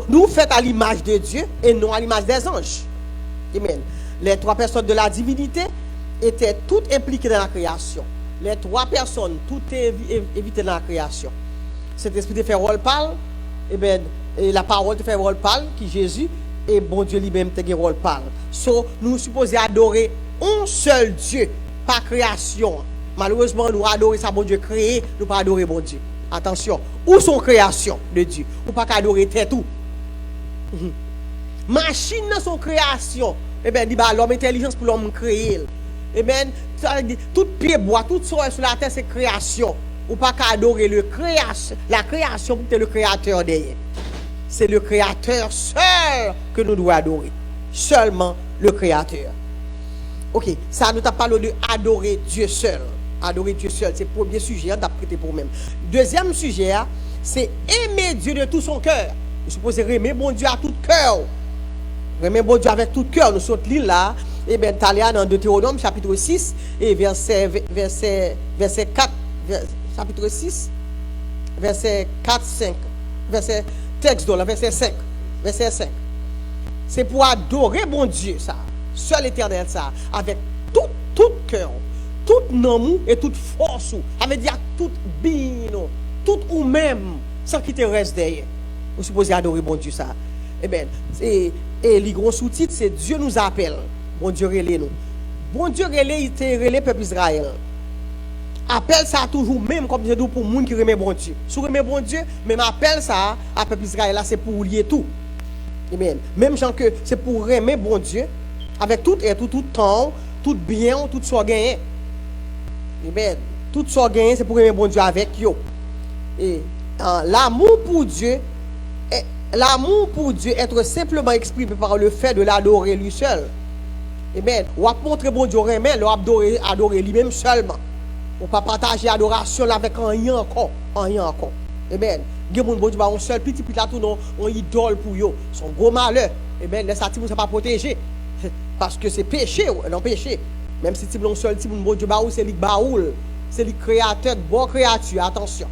Nous faisons à l'image de Dieu et non à l'image des anges. Amen. Les 3 personnes de la divinité étaient toutes impliquées dans la création. Les 3 personnes, toutes évitées dans la création. Cet esprit de fait rôle parle, et la parole de fait rôle parle, qui Jésus, et bon Dieu lui-même te rôle parle. So, nous supposons adorer un seul Dieu, pas création. Malheureusement, nous adorons ça, bon Dieu créé, nous pas adorer bon Dieu. Attention, où sont création de Dieu? Ou pas adorer tête tout. Machine dans son création, l'homme intelligence pour l'homme créer. Tout pied bois, tout sol sur la terre, c'est création. Ou pas adorer la création pour le créateur derrière. C'est le créateur seul que nous devons adorer. Seulement le créateur. Ok, ça nous a parlé de adorer Dieu seul. Adorer Dieu seul, c'est le premier sujet, on a prêté pour même. Deuxième sujet, c'est aimer Dieu de tout son cœur. Nous supposons aimer bon Dieu à tout cœur. Aimer bon Dieu avec tout cœur. Nous sommes là, Talia dans Deutéronome chapitre 6 et verset 4, chapitre 6, verset 4, 5, texte dans le verset 5. C'est pour adorer bon Dieu, ça. Seul éternel, ça. Avec tout cœur, tout amour et toute force. Ça veut dire tout bien, tout ou même, sans qu'il te reste derrière. Vous supposez adorer bon Dieu, ça. Et les gros sous-titres, c'est Dieu nous appelle. Bon Dieu relève nous. Bon Dieu relève le peuple Israël. Appelle ça toujours même comme je dis pour les gens qui remet bon Dieu. Si vous remet bon Dieu, même appelle ça à peuple Israël, c'est pour lier tout. Amen. Même gens que c'est pour remettre bon Dieu avec tout et tout temps, tout bien, tout soit gagné. Amen. Tout soit gagné, c'est pour remettre bon Dieu avec yo. Et l'amour pour Dieu être simplement exprimé par le fait de l'adorer lui seul. Amen. Ou à montrer bon Dieu remet, ou adorer lui-même seulement. On pas partager l'adoration avec rien encore. Amen. Il y a des gens qui ont un seul petit là tout non, on idole pour eux. Son gros malheur. Amen. Les satis ne sont pas protégés. Parce que c'est péché, non péché. Même si tu as un seul type, bon Dieu c'est le baoul. C'est le créateur, bon créature. Attention.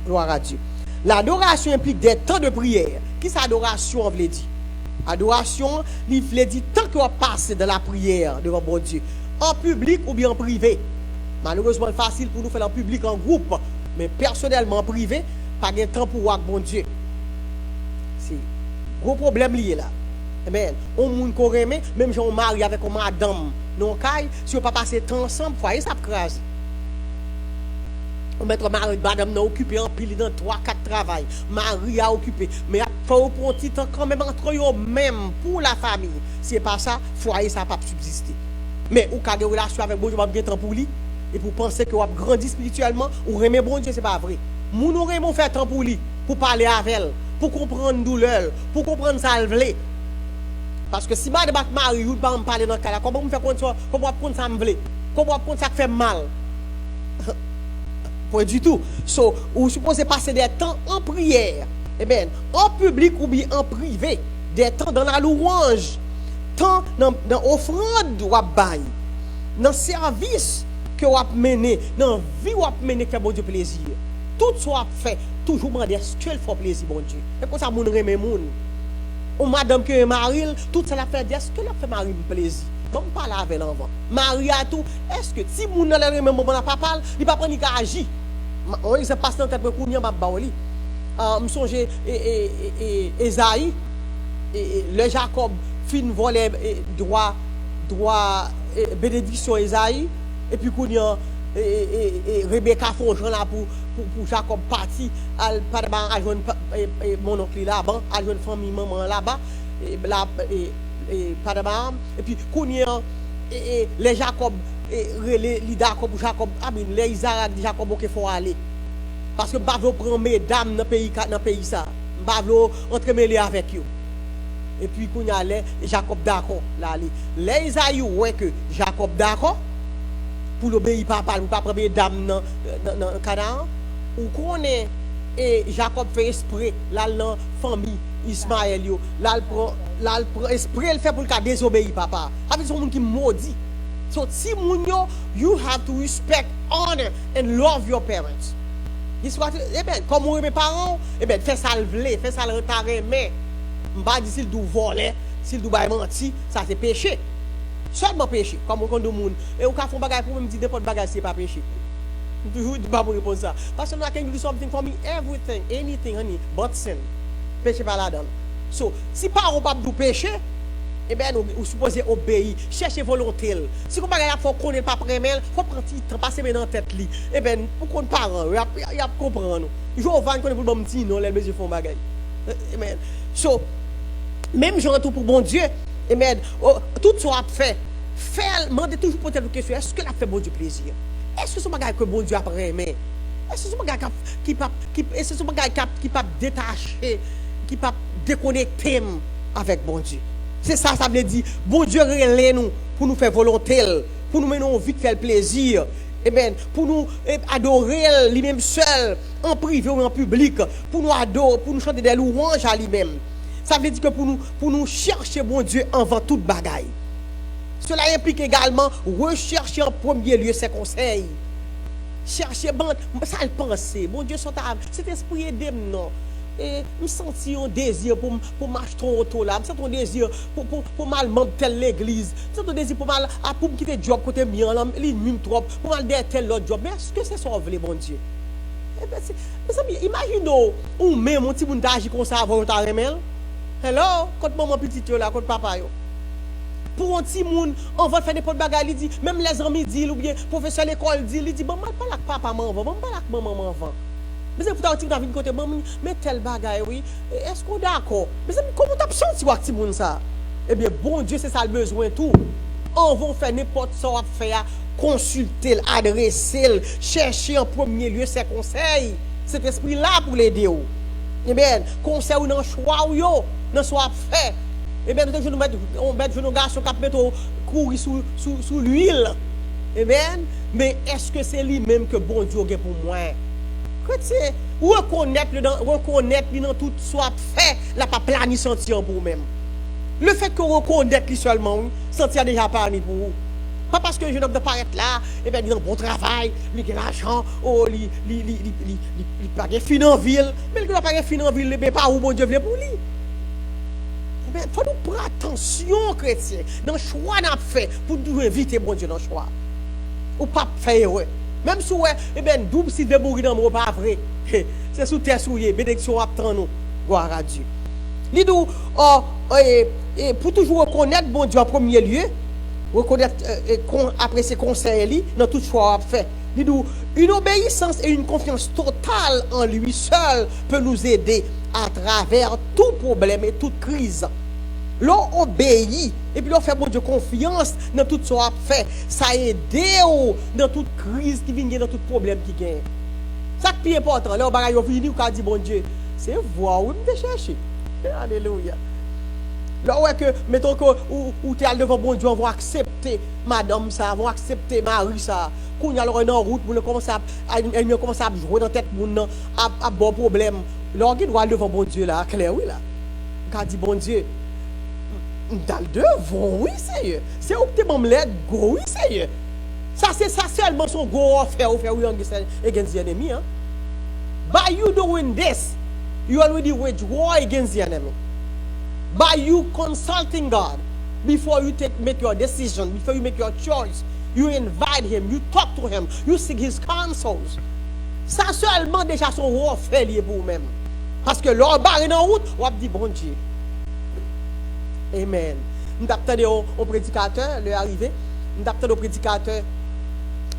Gloire à Dieu. L'adoration implique des temps de prière. Qui c'est adoration, on veut dire? Adoration, il veut dire tant qu'on passe dans la prière devant bon Dieu. En public ou bien en privé. Malheureusement, c'est facile pour nous faire en public, en groupe. Mais personnellement, en privé, pas de temps pour voir bon Dieu. C'est un gros problème lié là. Amen. On monde qu'on remet, même si on marie avec une madame, non caille, si on pas passer temps ensemble, foyer ça crase. On met madame n'a occupé en pile dans 3-4 travail. Marie a occupé, mais il faut prendre un petit temps quand même entre eux même pour la famille. Si c'est pas ça, foyer ça pas subsister. Mais ou ka des relations avec bon Dieu, pas bien temps pour lui. Et pour penser que vous avez grandi spirituellement, ou remet bon Dieu, ce n'est pas vrai. Nous aimons faire temps pour lui, pour parler avec elle, pour comprendre la douleur, pour comprendre sa veut. Parce que si je suis marié, je ne peux pas me parler dans ce cas-là. Comment vous faites ça? Comment vous prendre ça me veut? Comment vous prendre ça qui fait mal? Pas du tout. So, vous supposez passer des temps en prière, en public ou bien en privé, des temps dans la louange, temps dans l'offrande ou dans le service que vous avez mené, dans la vie que vous avez mené, qui fait bon Dieu plaisir. Tout soit fait, toujours demander est-ce qu'elle fait plaisir, bon Dieu. Et pour ça, vous remet moun. Ou madame que Marie, tout ça la fait dire est-ce qu'elle a fait Marie plaisir. Bon, pas là avec l'enfant. Marie a tout, est-ce que si vous ne remet mon bon papa, il va prendre qu'à agir. On se passe dans tête pour nous, je songe Esaïe, le Jacob fin voler droit bénédiction Esaïe. Et puis, quand Rebecca Fonjon là pour Jacob parti, à mon oncle là-bas, à une famille maman là-bas, et puis, quand les Jacob, les Jacob, les Isaac Jacob, il faut aller. Parce que je ne vais pas prendre mesdames dans le pays, ça. Je ne vais pas entremêler avec eux. Et puis, quand il y a Jacob d'accord, les Isaïe, ouais que Jacob d'accord. Pour l'obéir papa, ou pas prendre dame dans le Canaan, ou qu'on est et Jacob fait esprit là dans famille Ismaël yo, là prend esprit elle fait pour le désobéir papa. Avec son monde qui maudit. So si moun yo, you have to respect, honor and love your parents. Comme mes parents, fais ça le vle, fais ça le retard mais m'pas dire s'il doit voler, S'il doit mentir, ça c'est péché. Seulement péché, comme on connaît le monde. Et on peut faire un bagage pour me dire n'importe bagage, c'est pas péché. Toujours pas pour répondre ça. Parce que nous can do something for me, everything, anything, honey, but sin. Péché pas là-dedans. So, si pas on pas du péché, eh bien, nous supposons obéir, chercher volonté. Si vous ne faut qu'on n'ait pas prémel, il faut prendre temps, passer dans la tête. Eh bien, pour qu'on parle, il y a comprendre. Je vais voir qu'on est pour me dire non, les messieurs font bagaille. Amen. So, même je retourne pour bon Dieu, amen. Tout soit fait. Faire, demandez toujours pour cette question, est-ce que la fait bon Dieu plaisir? Est-ce que c'est un bagage que bon Dieu a aimé? Est-ce que c'est un bagage qui peut détacher, qui peut déconnecter avec bon Dieu? C'est ça, ça veut dire, bon Dieu relève nous pour nous faire volonté, pour nous mener vite faire plaisir, pour nous adorer lui-même seul, en privé ou en public, pour nous adorer, pour nous chanter des louanges à lui-même. Ça veut dire que pour nous chercher bon Dieu avant toute bagaille. Cela implique également rechercher en premier lieu ses conseils. Chercher, ça le penser. Bon Dieu, cet esprit aide non. Et je sens un désir pour m'acheter un auto là. Je sens un désir pour mal monter telle l'église. Je sens un désir pour me quitter le job côté mien là. Il m'aime trop. Pour mal faire tel autre job. Mais est-ce que c'est ça que vous voulez, bon Dieu? Imaginez ou même un petit monde d'agir comme ça volontairement. Hello, quand maman petite là, quand papa yo. Pour un petit monde, on va faire des potes bagages, il dit, même les amis disent, ou bien professeur l'école dit, il dit, bon, mal pas là que papa m'en va, bon, pas là que maman m'en va. Mais c'est pourtant, tu as vu côté, maman, mais tel bagaille, oui, est-ce qu'on est d'accord? Mais comment tu as senti ce petit monde ça? Eh bien, bon Dieu, c'est ça le besoin tout. On va faire n'importe ce qu'on va faire, consulter, adresser, chercher en premier lieu ses conseils. Cet esprit-là pour l'aider. Eh bien, conseil ou dans le choix ou yo, dans ce qu'on fait. Eh bien, on met nos garçons qui mettent courir sous l'huile. Eh bien, mais est-ce que c'est lui-même que bon Dieu a pour moi? Reconnaître dans tout soit fait, la pas planifié sentir pour vous-même. Le fait que reconnaître lui seulement, sentir déjà planifié pour vous. Pas parce que je ne peux pas être là, et bien, il a un bon travail, il a l'argent, il n'a pas de fin en ville, mais il n'a pas de fin en ville, mais pas où bon Dieu veut pour lui. Il faut nous prendre attention, chrétiens, dans le choix qu'on a fait pour nous inviter bon Dieu dans le choix. Ou pas faire heureux. Même si vous êtes double si vous mourir dans le pas vrai. C'est sous terre souillée, bénédiction attend nous. Gloire à Dieu. Pour toujours reconnaître bon Dieu en premier lieu, reconnaître après ses conseils dans tout choix fait. Une obéissance et une confiance totale en lui seul peut nous aider à travers tout problème et toute crise. L'on obéit et puis l'on fait bon Dieu confiance dans tout ce qu'on fait. Ça aide dans toute crise qui vient, dans tout problème qui vient. Ça qui est important. Là, on va venir ou dit bon Dieu, c'est voir où me chercher. Alléluia. Là où est que, mettons que où tu es devant bon Dieu, on va accepter madame ça, on va accepter Marie ça. Quand il y a en route, on commence à jouer dans la tête, à bon problème. Là, on doit devant bon Dieu là, clair, oui là. Quand dit bon Dieu, dans le devant, oui, Seigneur. C'est où que tu m'as l'aide, go, oui, Seigneur. Ça, c'est ça seulement son go faire oui, against the enemy. Hein? By you doing this, you already wage war against the enemy. By you consulting God, before you make your decision, before you make your choice, you invite him, you talk to him, you seek his counsels. Ça seulement déjà son warfare lié pour vous-même. Parce que l'on barre en route, on dit bon Dieu. Amen. Nous avons un prédicateur, le arrivé, nous avons un prédicateur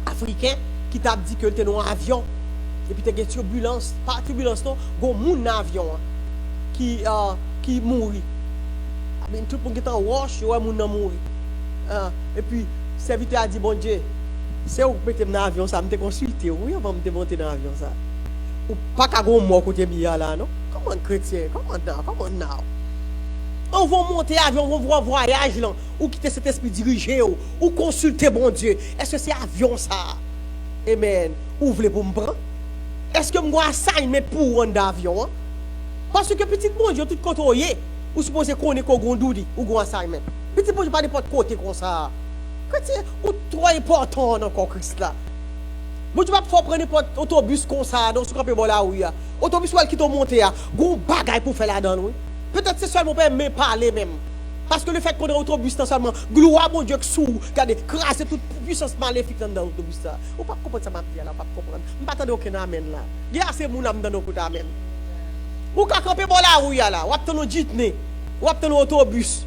africain qui t'a dit que tu es dans un avion. Et puis tu as une turbulence, pas turbulence, non, un avion qui mourit. Tout le monde est en roche, il y a un mourir. Et puis, le serviteur a dit, bon Dieu, c'est où vous mettez dans l'avion, ça me consulté, oui, on va me monter dans l'avion, ça. Ou pas qu'à un mot côté bien là, non? Comment chrétien, comment now? On va monter l'avion, on va voir un voyage là, ou quitter cet esprit dirigé, ou consulter bon Dieu. Est-ce que c'est avion ça? Amen. Ou vous voulez pour me prendre? Est-ce que je vais assigner pour un avion? Parce que petit bon Dieu, tout contrôlé. Ou supposé qu'on est qu'on gondoudi ou qu'on assignment. Petit bon Dieu, pas n'importe côté comme ça. Ou trop important encore Christ là. Bon Dieu, pas prendre n'importe autobus comme ça, dans ce qu'on peut là où il y a. Autobus qui te monte là, gon bagaille pour faire là-dedans, oui. Peut-être c'est seulement pour me parler même. Parce que le fait qu'on est autobus non seulement, gloire mon Dieu que sous, regardez, craser toute puissance maléfique dans l'autobus ça. On pas comprendre ça m'a dit là, pas comprendre. On pas attendre aucun amen là. Il y a assez moun am dans nos côté amen. Ou ka camper bon la rue là, ou attendre jitné, ou attendre autobus.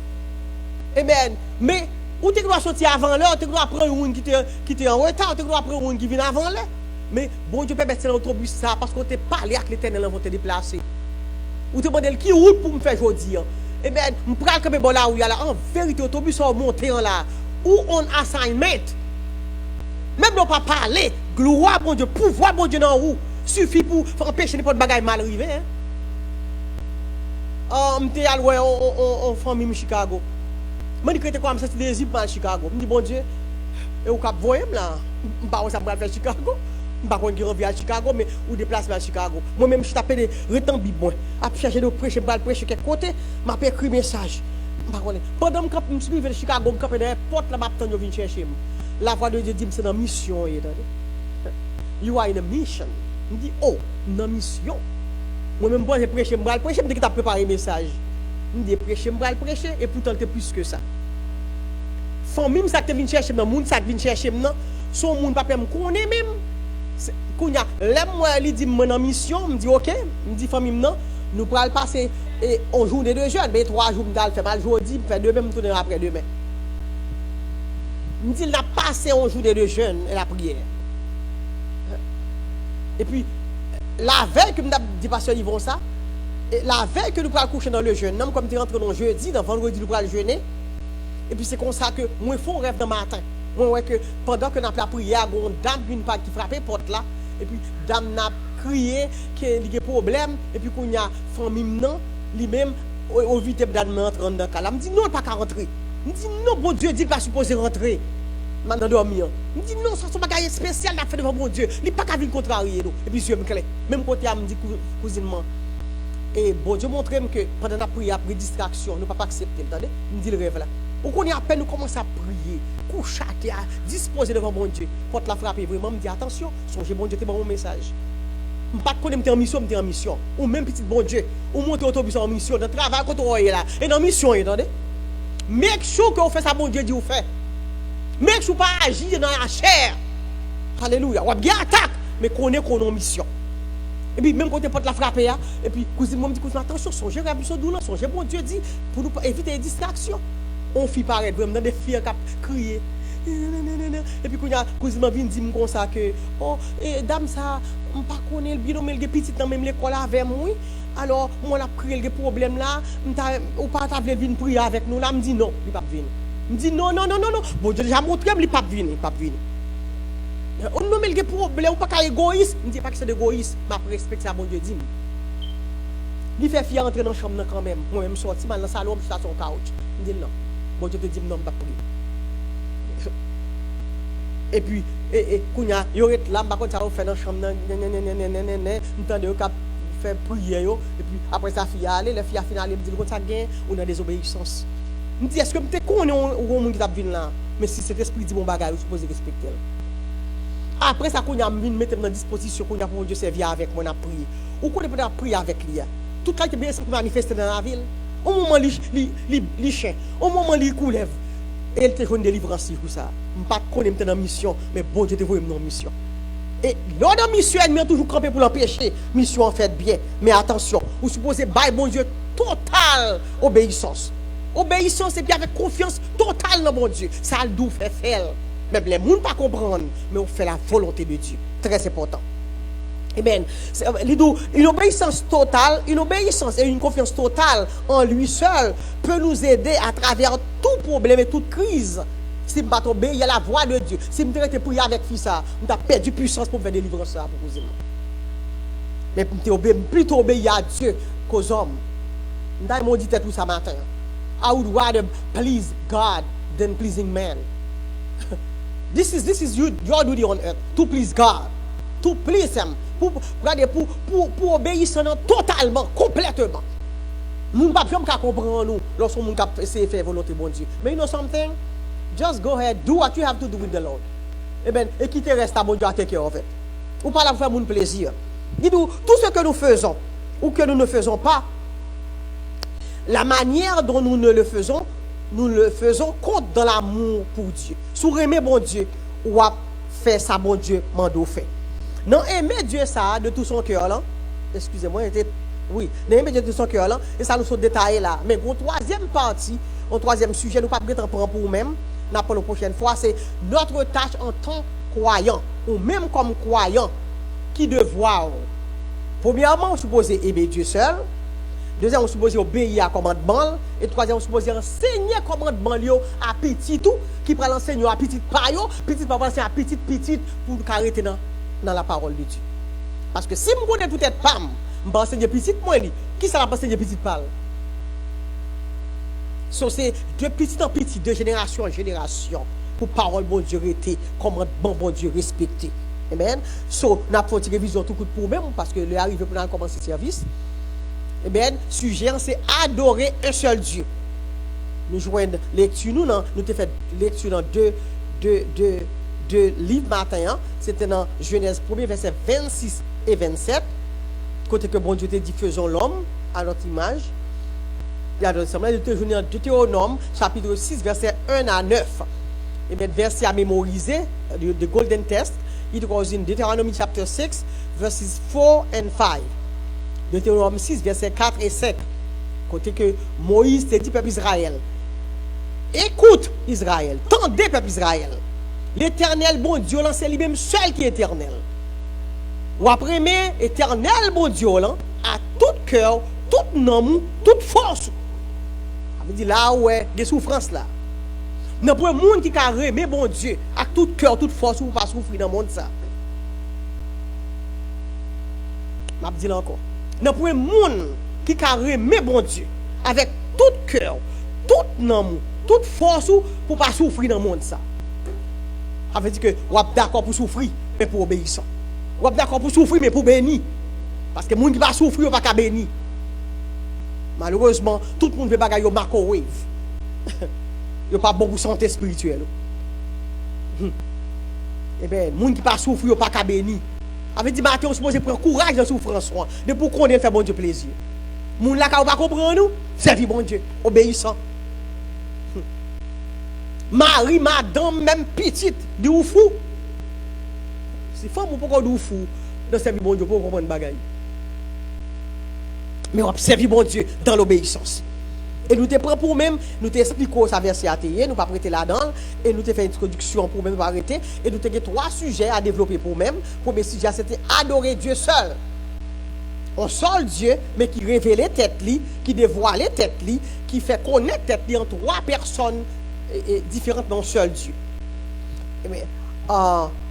Amen. Mais ou tu dois sortir avant l'heure, tu dois prendre une qui était en retard, tu dois prendre une qui vient avant l'heure. Mais bon Dieu peut mettre l'autobus ça parce qu'on t'a parlé avec l'Éternel avant de te déplacer. Ou te demander qui route pour me faire aujourd'hui. Eh bien, je prends comme bon là où il y a là, en vérité, l'autobus est monté en là, ou on assignment. Même si on pas parler, gloire bon Dieu, pouvoir bon Dieu dans où, suffit pour empêcher n'importe bagaille mal arrivé. Je suis allé en famille Chicago. Je dis que c'était comme ça, c'est des îles à Chicago. Je dis bon Dieu, et au cap voyez là, je ne sais pas ça pour faire Chicago. Je ne sais pas si je à Chicago, mais ou déplacer à Chicago. Moi-même, je tapé des retambis, à chercher de prêcher, je prêcher quelque côté, je vais écrire un message. Pendant que je suis à Chicago, je suis dans la porte, là, je viens chercher. La voix de Dieu dit, c'est dans la mission. You are in a mission. Je dis, oh, dans la mission. Moi-même, je vais prêcher, je dis que tu as préparé un message. Je dis, prêcher, je vais prêcher, et pourtant, tu es plus que ça. Famille, ça que tu viens chercher, le monde, ça que vient chercher, son monde, papa, me connaît même. Quand moi il dit mon en mission, me dit OK, me dit famille non, nous pourrons passer un jour de jeûne, mais 3 jours me faire mal jeudi, me faire demain me tourner après demain. Me dit il a passé un jour de jeûne et la prière. Et puis la veille que me dit pasteur Yvon ça, et la veille que nous pourrons coucher dans le jeûne, comme tu rentres dans jeudi, dans vendredi nous pourrons jeûner. Et puis c'est comme ça que moi font rêve dans matin. Moi que pendant que nous avons la prière, il y a une dame qui frappe la porte là. Et puis, dame n'a crié qu'il y a des problèmes. Et puis, quand il y a famille, lui-même, au vite, dame rentre dans le cas. Je me dis non, il ne pas qu'à rentrer. Je me dis non, bon Dieu dit qu'il va supposer rentrer. Je me dormir. Je me dis non, ça c'est un bagage spécial qu'il a fait devant mon Dieu. Il n'est pas qu'à venir contrarier. Et puis, je me clé. Même côté, je me dit cousinement. Et bon Dieu montre que pendant la prière, après distraction, nous ne pouvons pas accepter. Je me dis le rêve là. Ou qu'on y a peine, nous commençons à prier, coucher, à disposer devant mon Dieu. Porte la frappe, vraiment, me dit attention, songez bon Dieu, c'est bon message. Je ne sais pas qu'on est en mission, je suis en mission. Ou même petit bon Dieu, ou monter autobus en mission, dans le travail, quand on est là, et dans la mission, attendez. Make sure que vous faites ça, bon Dieu dit vous fait. Make sure pas agir dans la chair. Alléluia. Ou bien attaque, mais qu'on est en mission. Et puis, même quand tu portes la frappe, et puis, cousine, moi, me dit, cousine, attention, songez la mission d'où là, songez bon Dieu dit, pour nous éviter les distractions. On fit paraître vraiment des filles qui crient. Et puis, quand la cousine m'a dit comme ça que, oh, dame, ça, je ne sais pas connaître le bidon, mais le petit dans même l'école avec moi. Alors, moi, on a créé le problème là. Ou pas, tu as venir prier avec nous. Là, je me dis non, il ne va pas venir. Je me dis non. Bon, j'ai déjà montré, il ne va pas venir. On a le problème, ou pas égoïste. Je ne dis pas que c'est égoïste, mais après, respecte ça, bon Dieu dit. Il fait fier entrer dans la chambre quand même. Moi-même, je suis sorti dans le salon, je suis sur son couch. Je dis non. Bon Dieu te dit non, je ne vais pas prier. Et puis, quand il y a là, ça va faire dans la chambre, nous faire prier. Et puis, après ça, la fille a finale, elle me dit, ça gagne, on a des obéissances. Je me dis, est-ce que tu connais un monde qui t'a venu là? Mais si cet esprit dit bon bagage, vous supposez respecter. Après ça, quand il y a mettre dans disposition, quand il y a pour Dieu servir avec moi, on a prié. Ou qu'on peut prier avec lui. Tout le temps, il est manifesté dans la ville. Au moment où il chien, au moment où il coulève, et il te fait une délivrance pour ça. Je ne sais pas qu'on est dans la mission, mais bon Dieu te voit dans la mission. Et lors de la mission, elle m'a toujours campé pour l'empêcher. Mission en fait bien, mais attention, vous supposez bailler bon Dieu totale obéissance. Obéissance et puis avec confiance totale dans mon Dieu. Ça le doux fait faire. Même les gens ne pas comprendre, mais on fait la volonté de Dieu. Très important. Eh bien, une obéissance totale, une obéissance et une confiance totale en lui seul peut nous aider à travers tout problème et toute crise. Si je ne pas obéir à la voix de Dieu, si je me traite prier avec ça, je vais perdre puissance pour faire délivrer ça pour vous. Mais plutôt obéir à Dieu qu'aux hommes. Je m'ont dit tout ça matin. I would rather please God than pleasing man. This is your duty on earth, to please God, to please Him. Pour obéir totalement, complètement. Nous ne pouvons pas comprendre nous lorsque nous essayons de faire volonté de Dieu. Mais you know something? Just go ahead, do what you have to do with the Lord. Et quitter reste à bon Dieu à take care of it. Ou pas la faire mon plaisir. Dis-nous, tout ce que nous faisons ou que nous ne faisons pas, la manière dont nous ne le faisons nous le faisons compte dans l'amour pour Dieu. Si vous aimez bon Dieu, ou à faire ça bon Dieu mando fait. Non aimer Dieu ça de tout son cœur là. Excusez-moi, oui, aimer Dieu de tout son cœur là et ça nous sont détaillé là. Mais une troisième partie, un troisième sujet nous pas prendre pour nous-mêmes, n'a pas la prochaine fois, c'est notre tâche en tant que croyant ou même comme croyant qui devoir. Premièrement, on suppose aimer Dieu seul. Deuxièmement, on suppose obéir à commandement. Et troisièmement, on suppose enseigner commandement à petit tout, qui prend l'enseignant à petit payo, petit pas penser à petit pour arrêter dans la parole de Dieu. Parce que si je connais tout être pam, je vais enseigner petit moi li. Qui ça va enseigner petit parle? So, c'est de petit en petit, de génération en génération, pour parole bon Dieu rester, commandement bon Dieu respecté. Amen. So, nous avons fait une révision tout coup pour nous-mêmes, parce que l'arrivée pour nous commencer le service. Eh bien, sujet, c'est adorer un seul Dieu. Nous jouons lecture, nous avons fait lecture dans deux livres matin. C'était dans Genèse 1er, verset 26 et 27. Côté que bon Dieu te dit, faisons l'homme à notre image. Il y a dans Deutéronome, chapitre 6, verset 1 à 9. Et bien, verset à mémoriser, the Golden Test. It was in Deuteronomy chapter 6, verses 4 and 5. Deutéronome 6, verset 4 et 5. Côté que Moïse te dit, peuple Israël. Écoute, Israël. Tendez, peuple Israël. L'éternel, bon Dieu, c'est lui-même seul qui est éternel. Ou après, mais éternel, bon Dieu, là, à tout cœur, toute nom, toute force. Ça veut dire là où est des souffrances là. N'a pas un monde qui a aimé bon Dieu, à tout cœur, toute force, pour ne pas souffrir dans le monde ça. Je dis encore. N'a pas un monde qui a aimé bon Dieu, avec tout cœur, tout nom, toute force, pour ne pas souffrir dans le monde ça. Ça veut dire que vous êtes d'accord pour souffrir, mais pour obéissant. Vous êtes d'accord pour souffrir, mais pour bénir. Parce que les gens qui ne souffrir, ils ne vont pas bénir. Malheureusement, tout le monde veut bagailler au microwave. Il n'y a pas bon pour santé spirituelle. Eh bien, les gens qui ne pas souffrir, ils ne vont pas bénir. Avec dit matin, on se pose prendre courage dans la souffrance. De pour qu'on ait fait bon Dieu plaisir. Les gens là qui ne pas comprendre nous, servir bon Dieu, obéissant. Marie, madame, même petite, de ou fou. C'est femme ou pourquoi de fou dans servir bon Dieu pour comprendre les bagailles. Mais on observe bon Dieu dans l'obéissance. Et nous te prenons pour même, nous t'expliquons ça verset à nous pas prêter là-dedans, et nous te fait une introduction pour même pas arrêter, et nous te fait 3 sujets à développer pour même. Premier sujet c'était adorer Dieu seul. Un seul Dieu, mais qui révèle tête li, qui dévoile tête li, qui fait connaître tête li en 3 personnes différentes dans un seul Dieu. Et bien,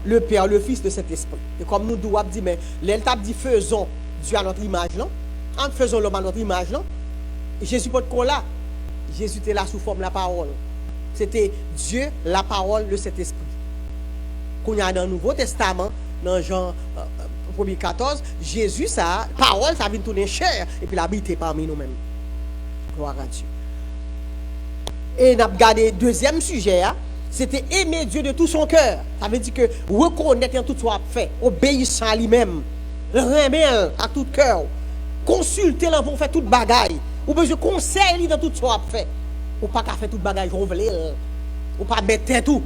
le Père, le Fils, de cet esprit. Et comme nous doit dire, mais l'État dit faisons Dieu à notre image, non? En faisant l'homme à notre image, non? Jésus pas de là. Jésus était là sous forme de la parole. C'était Dieu, la parole de cet esprit. Qu'on y a dans le Nouveau Testament, dans Jean 1er 14, Jésus, ça, parole, ça vient tourner chair, et puis l'habiter parmi nous-mêmes. Gloire à Dieu. Et nous avons regardé le deuxième sujet, c'était aimer Dieu de tout son cœur. Ça veut dire que reconnaître en tout soit fait, obéissant à lui-même, remettre à tout cœur, consulter là pour faire toute bagaille, ou besoin conseil dans tout soit fait, ou pas qu'à faire toute bagaille renouvelée, ou pas mettre tout.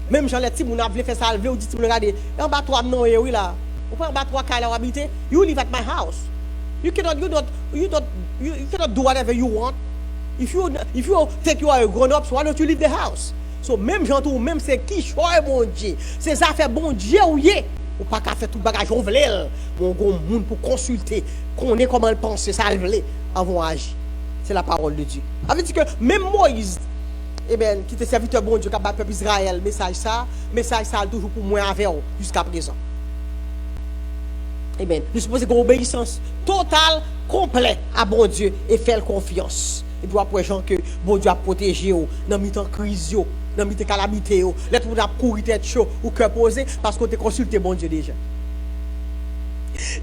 Même Jean Letty, vous avez fait ça, vous dites, vous regardez, en bas 3 non, oui là, ou pas en bas 3 cas là, habiter, you live at my house. You cannot do whatever you want. If you think you are a grown up, so why don't you leave the house? So même gens tout, même c'est qui choix bon Dieu, c'est ça fait bon Dieu ou yé, ou pas qu'à faire tout bagage renouvelé, mon gros monde pour consulter, connaître comment il pense, ça le avant agir. C'est la parole de Dieu. Ça veut dire que même Moïse, eh bien, qui était serviteur bon Dieu, qui a battu le peuple Israël, message ça toujours pour moi avec eux jusqu'à présent. Eh bien, nous supposons qu'on obéissance totale, complète à bon Dieu et faire confiance. Et puis après, gens que bon Dieu a protégé, dans le temps crise, dans le temps calamité, les gens qui couru tête chaud ou cœur posé parce qu'on t'a consulté bon Dieu déjà.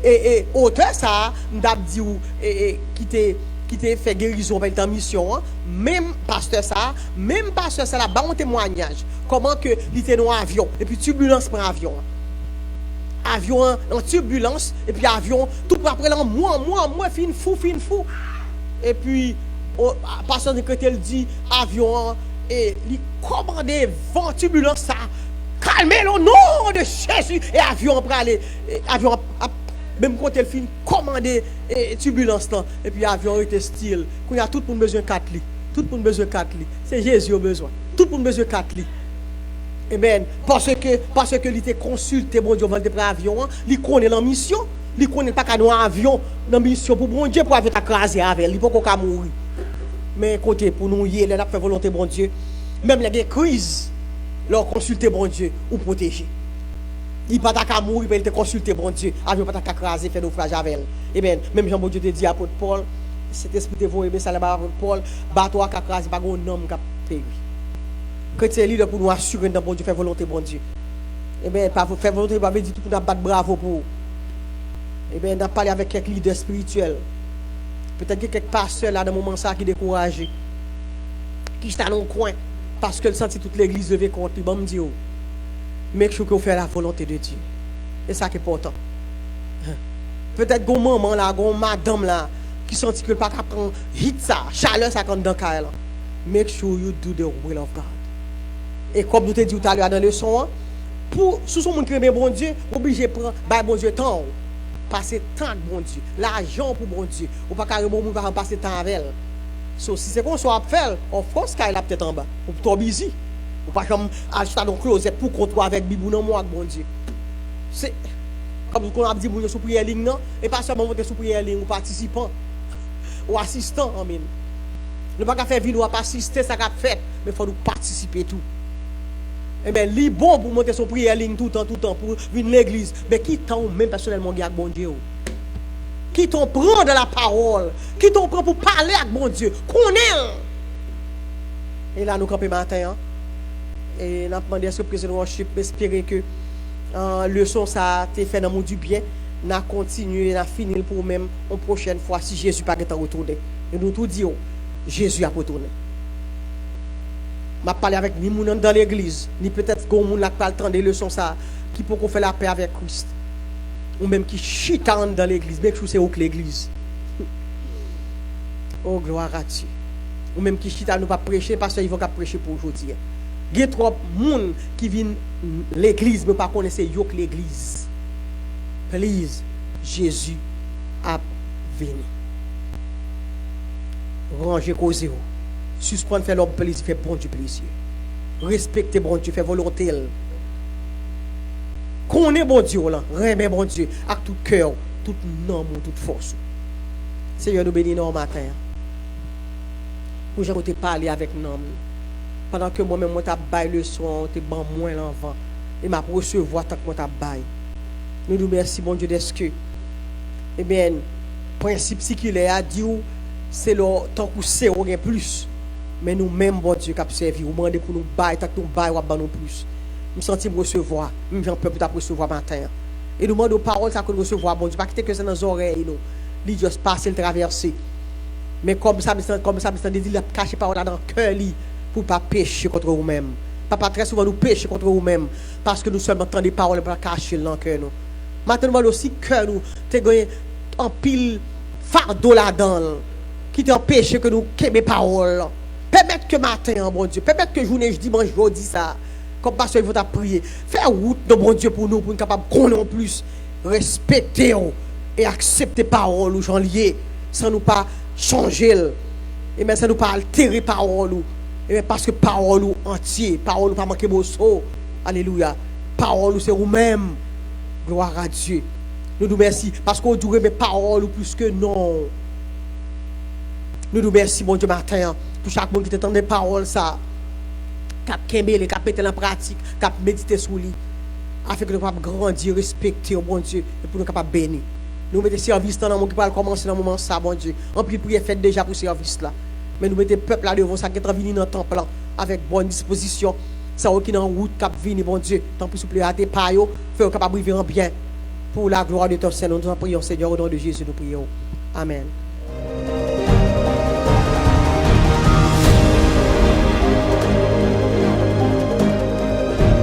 Et auteur ça, m'd'a dit qui t'a fait guérison dans mission, même pasteur ça là, bah un témoignage comment que il était dans avion et puis turbulence prend avion en turbulence et puis avion tout après là moi fin fou et puis pasteur de Crétel dit avion et il commandait vent turbulence ça calmez le nom de Jésus et avion pour aller avion même quand elle finit commander turbulence là et puis avion était style quand il y a tout le monde besoin 4 lits tout le monde besoin 4 lits c'est Jésus au besoin tout le monde besoin 4 lits. Amen. Parce que il était consulté bon Dieu avant de prendre avion, il connaît la mission, il connaît pas qu'à nous avion dans mission pour bon Dieu pour avoir écraser avec, il pas qu'on mourir. Mais côté pour nous y aller, faire volonté bon Dieu, même les crises, leur consulter bon Dieu ou protéger. Il pas qu'à mourir, il te consulter bon Dieu, avion pas qu'à écraser faire naufrage avec. Amen. Même Jean bon Dieu te dit à Paul, cet esprit te voit, mais ça là Paul, bateau à écraser pas un homme qui a péri. Chrétien libre pour nous assurer dans bon Dieu faire volonté bon Dieu. Eh bien, pas faire volonté pas veut dire tout pour nous battre bravo pour. Eh bien, on a parlé avec quelques leaders spirituels. Peut-être que quelques pasteurs là dans moment ça qui découragé. Qui sont dans le coin parce que le senti toute l'église lever contre lui, bon me dit make sure que vous faites la volonté de Dieu. Et ça qui est important. Peut-être que maman là, madame là qui sentit que pas prendre hit ça, chaleur ça quand dans là. Make sure you do the will of God. Et comme nous te dit tout à l'heure dans le leçon, pour sous son monde qui aime bon Dieu, obligé de prendre bon Dieu temps. Passer temps de bon Dieu. L'argent pour bon Dieu. Ou pas carrément bon va passer temps avec elle. So, si c'est qu'on soit à faire, of course qu'elle a peut-être en bas. Ou trop busy. Ou pas comme acheter dans le closet pour contrôler avec Bibou non moi bon Dieu. C'est comme on a dit vous sous prière ligne non et pas seulement vous sous prière ligne ou participant ou assistant amen. Ne pas faire vidéo pas assister ça qu'a fait mais faut nous participer tout. Eh bien, li bon pour monter son prière ligne tout le temps pour venir l'église. Mais qui t'en même personnellement avec bon Dieu? Qui t'en prend de la parole? Qui t'en prend pour parler avec bon Dieu? Connaît. Et là, nous campons matin. Hein? Et nous avons demandé à ce président worship, espérer que leçon ça a fait dans le monde du bien. Nous avons continué, nous avons fini pour même une prochaine fois si Jésus n'a pas retourné. Et nous tout disons, Jésus a retourné. Je parle avec ni moun dans l'église, ni peut-être qu'on moun n'a pas le temps des leçons ça, qui peut qu'on fait la paix avec Christ. Ou même qui chitane dans l'église, mais que c'est où que l'église. Oh, gloire à Dieu. Ou même qui chitane nous pas prêcher parce qu'ils vont pas prêcher pour aujourd'hui. Il y a trop de monde qui viennent l'église, mais pas connaissent yo que l'église. Please, Jésus a venu. Rangez causez vous. Suspendre faire l'homme plaisir, fait bon Dieu plaisir. Respecter bon Dieu, faire volonté. Connaît bon Dieu là, remet bon Dieu avec tout cœur, toute nom, toute force. Seigneur nous bénit nous matin. Pour j'ai côté parler avec nous. Pendant que moi-même moi t'a bail le soin, t'es ban moins l'enfant et m'a recevoir tant que moi t'a bail. Nous nous merci bon Dieu d'est-ce que eh bien principe séculaire a dit c'est le tant que c'est on gain plus. Mais nous-mêmes, bon Dieu, qui a servi, nous demandons pour nous bailler, tant que nous baillons, nous nous plus. Nous sentons recevoir, nous avons peur pour recevoir matin. Et nous demandons aux paroles que nous recevons, bon Dieu, pas quitter que c'est dans les oreilles, nous. Nous juste passer le traverser. Mais comme ça, nous dit, cacher parole dans le cœur, pour ne pas pécher contre nous-mêmes. Papa, très souvent, nous péchons contre nous-mêmes, parce que nous sommes entendus des paroles pour cacher dans le cœur. Maintenant, nous demandons aussi que nous, tu gagné en pile fardeau là-dedans, qui t'empêche que nous quémons les paroles. Permettre que matin, bon Dieu, permettre que journée, dimanche, jeudi, ça, comme pasteur, il faut prier. Faire route de bon Dieu pour nous être capable de connaître plus, respecter et accepter parole ou j'en lié, sans nous pas changer, et même sans nous pas altérer parole, et parce que parole ou entier, parole ou pas manquer beau saut, alléluia, parole ou c'est vous-même, gloire à Dieu. Nous nous merci, parce qu'on doit mes paroles ou plus que non. Nous nous merci, bon Dieu, matin, pour chaque monde qui t'entend des paroles, ça, qui a kembele, qui a pété la pratique, qui a médité sur lui, afin que nous puissions grandir, respecter, bon Dieu, et pour nous capables de bénir. Nous mettons service dans le monde qui va commencer dans le moment, ça, bon Dieu. En plus, prière faite déjà pour ce service-là. Mais nous mettons le peuple là devant ça, qui est venu dans le temple, avec bonne disposition. Ça, qui est en route, qui a venu, bon Dieu, tant plus souple à tes paillots, faire capable de vivre en bien. Pour la gloire de ton Seigneur, nous en prions, Seigneur, au nom de Jésus, nous prions. Amen.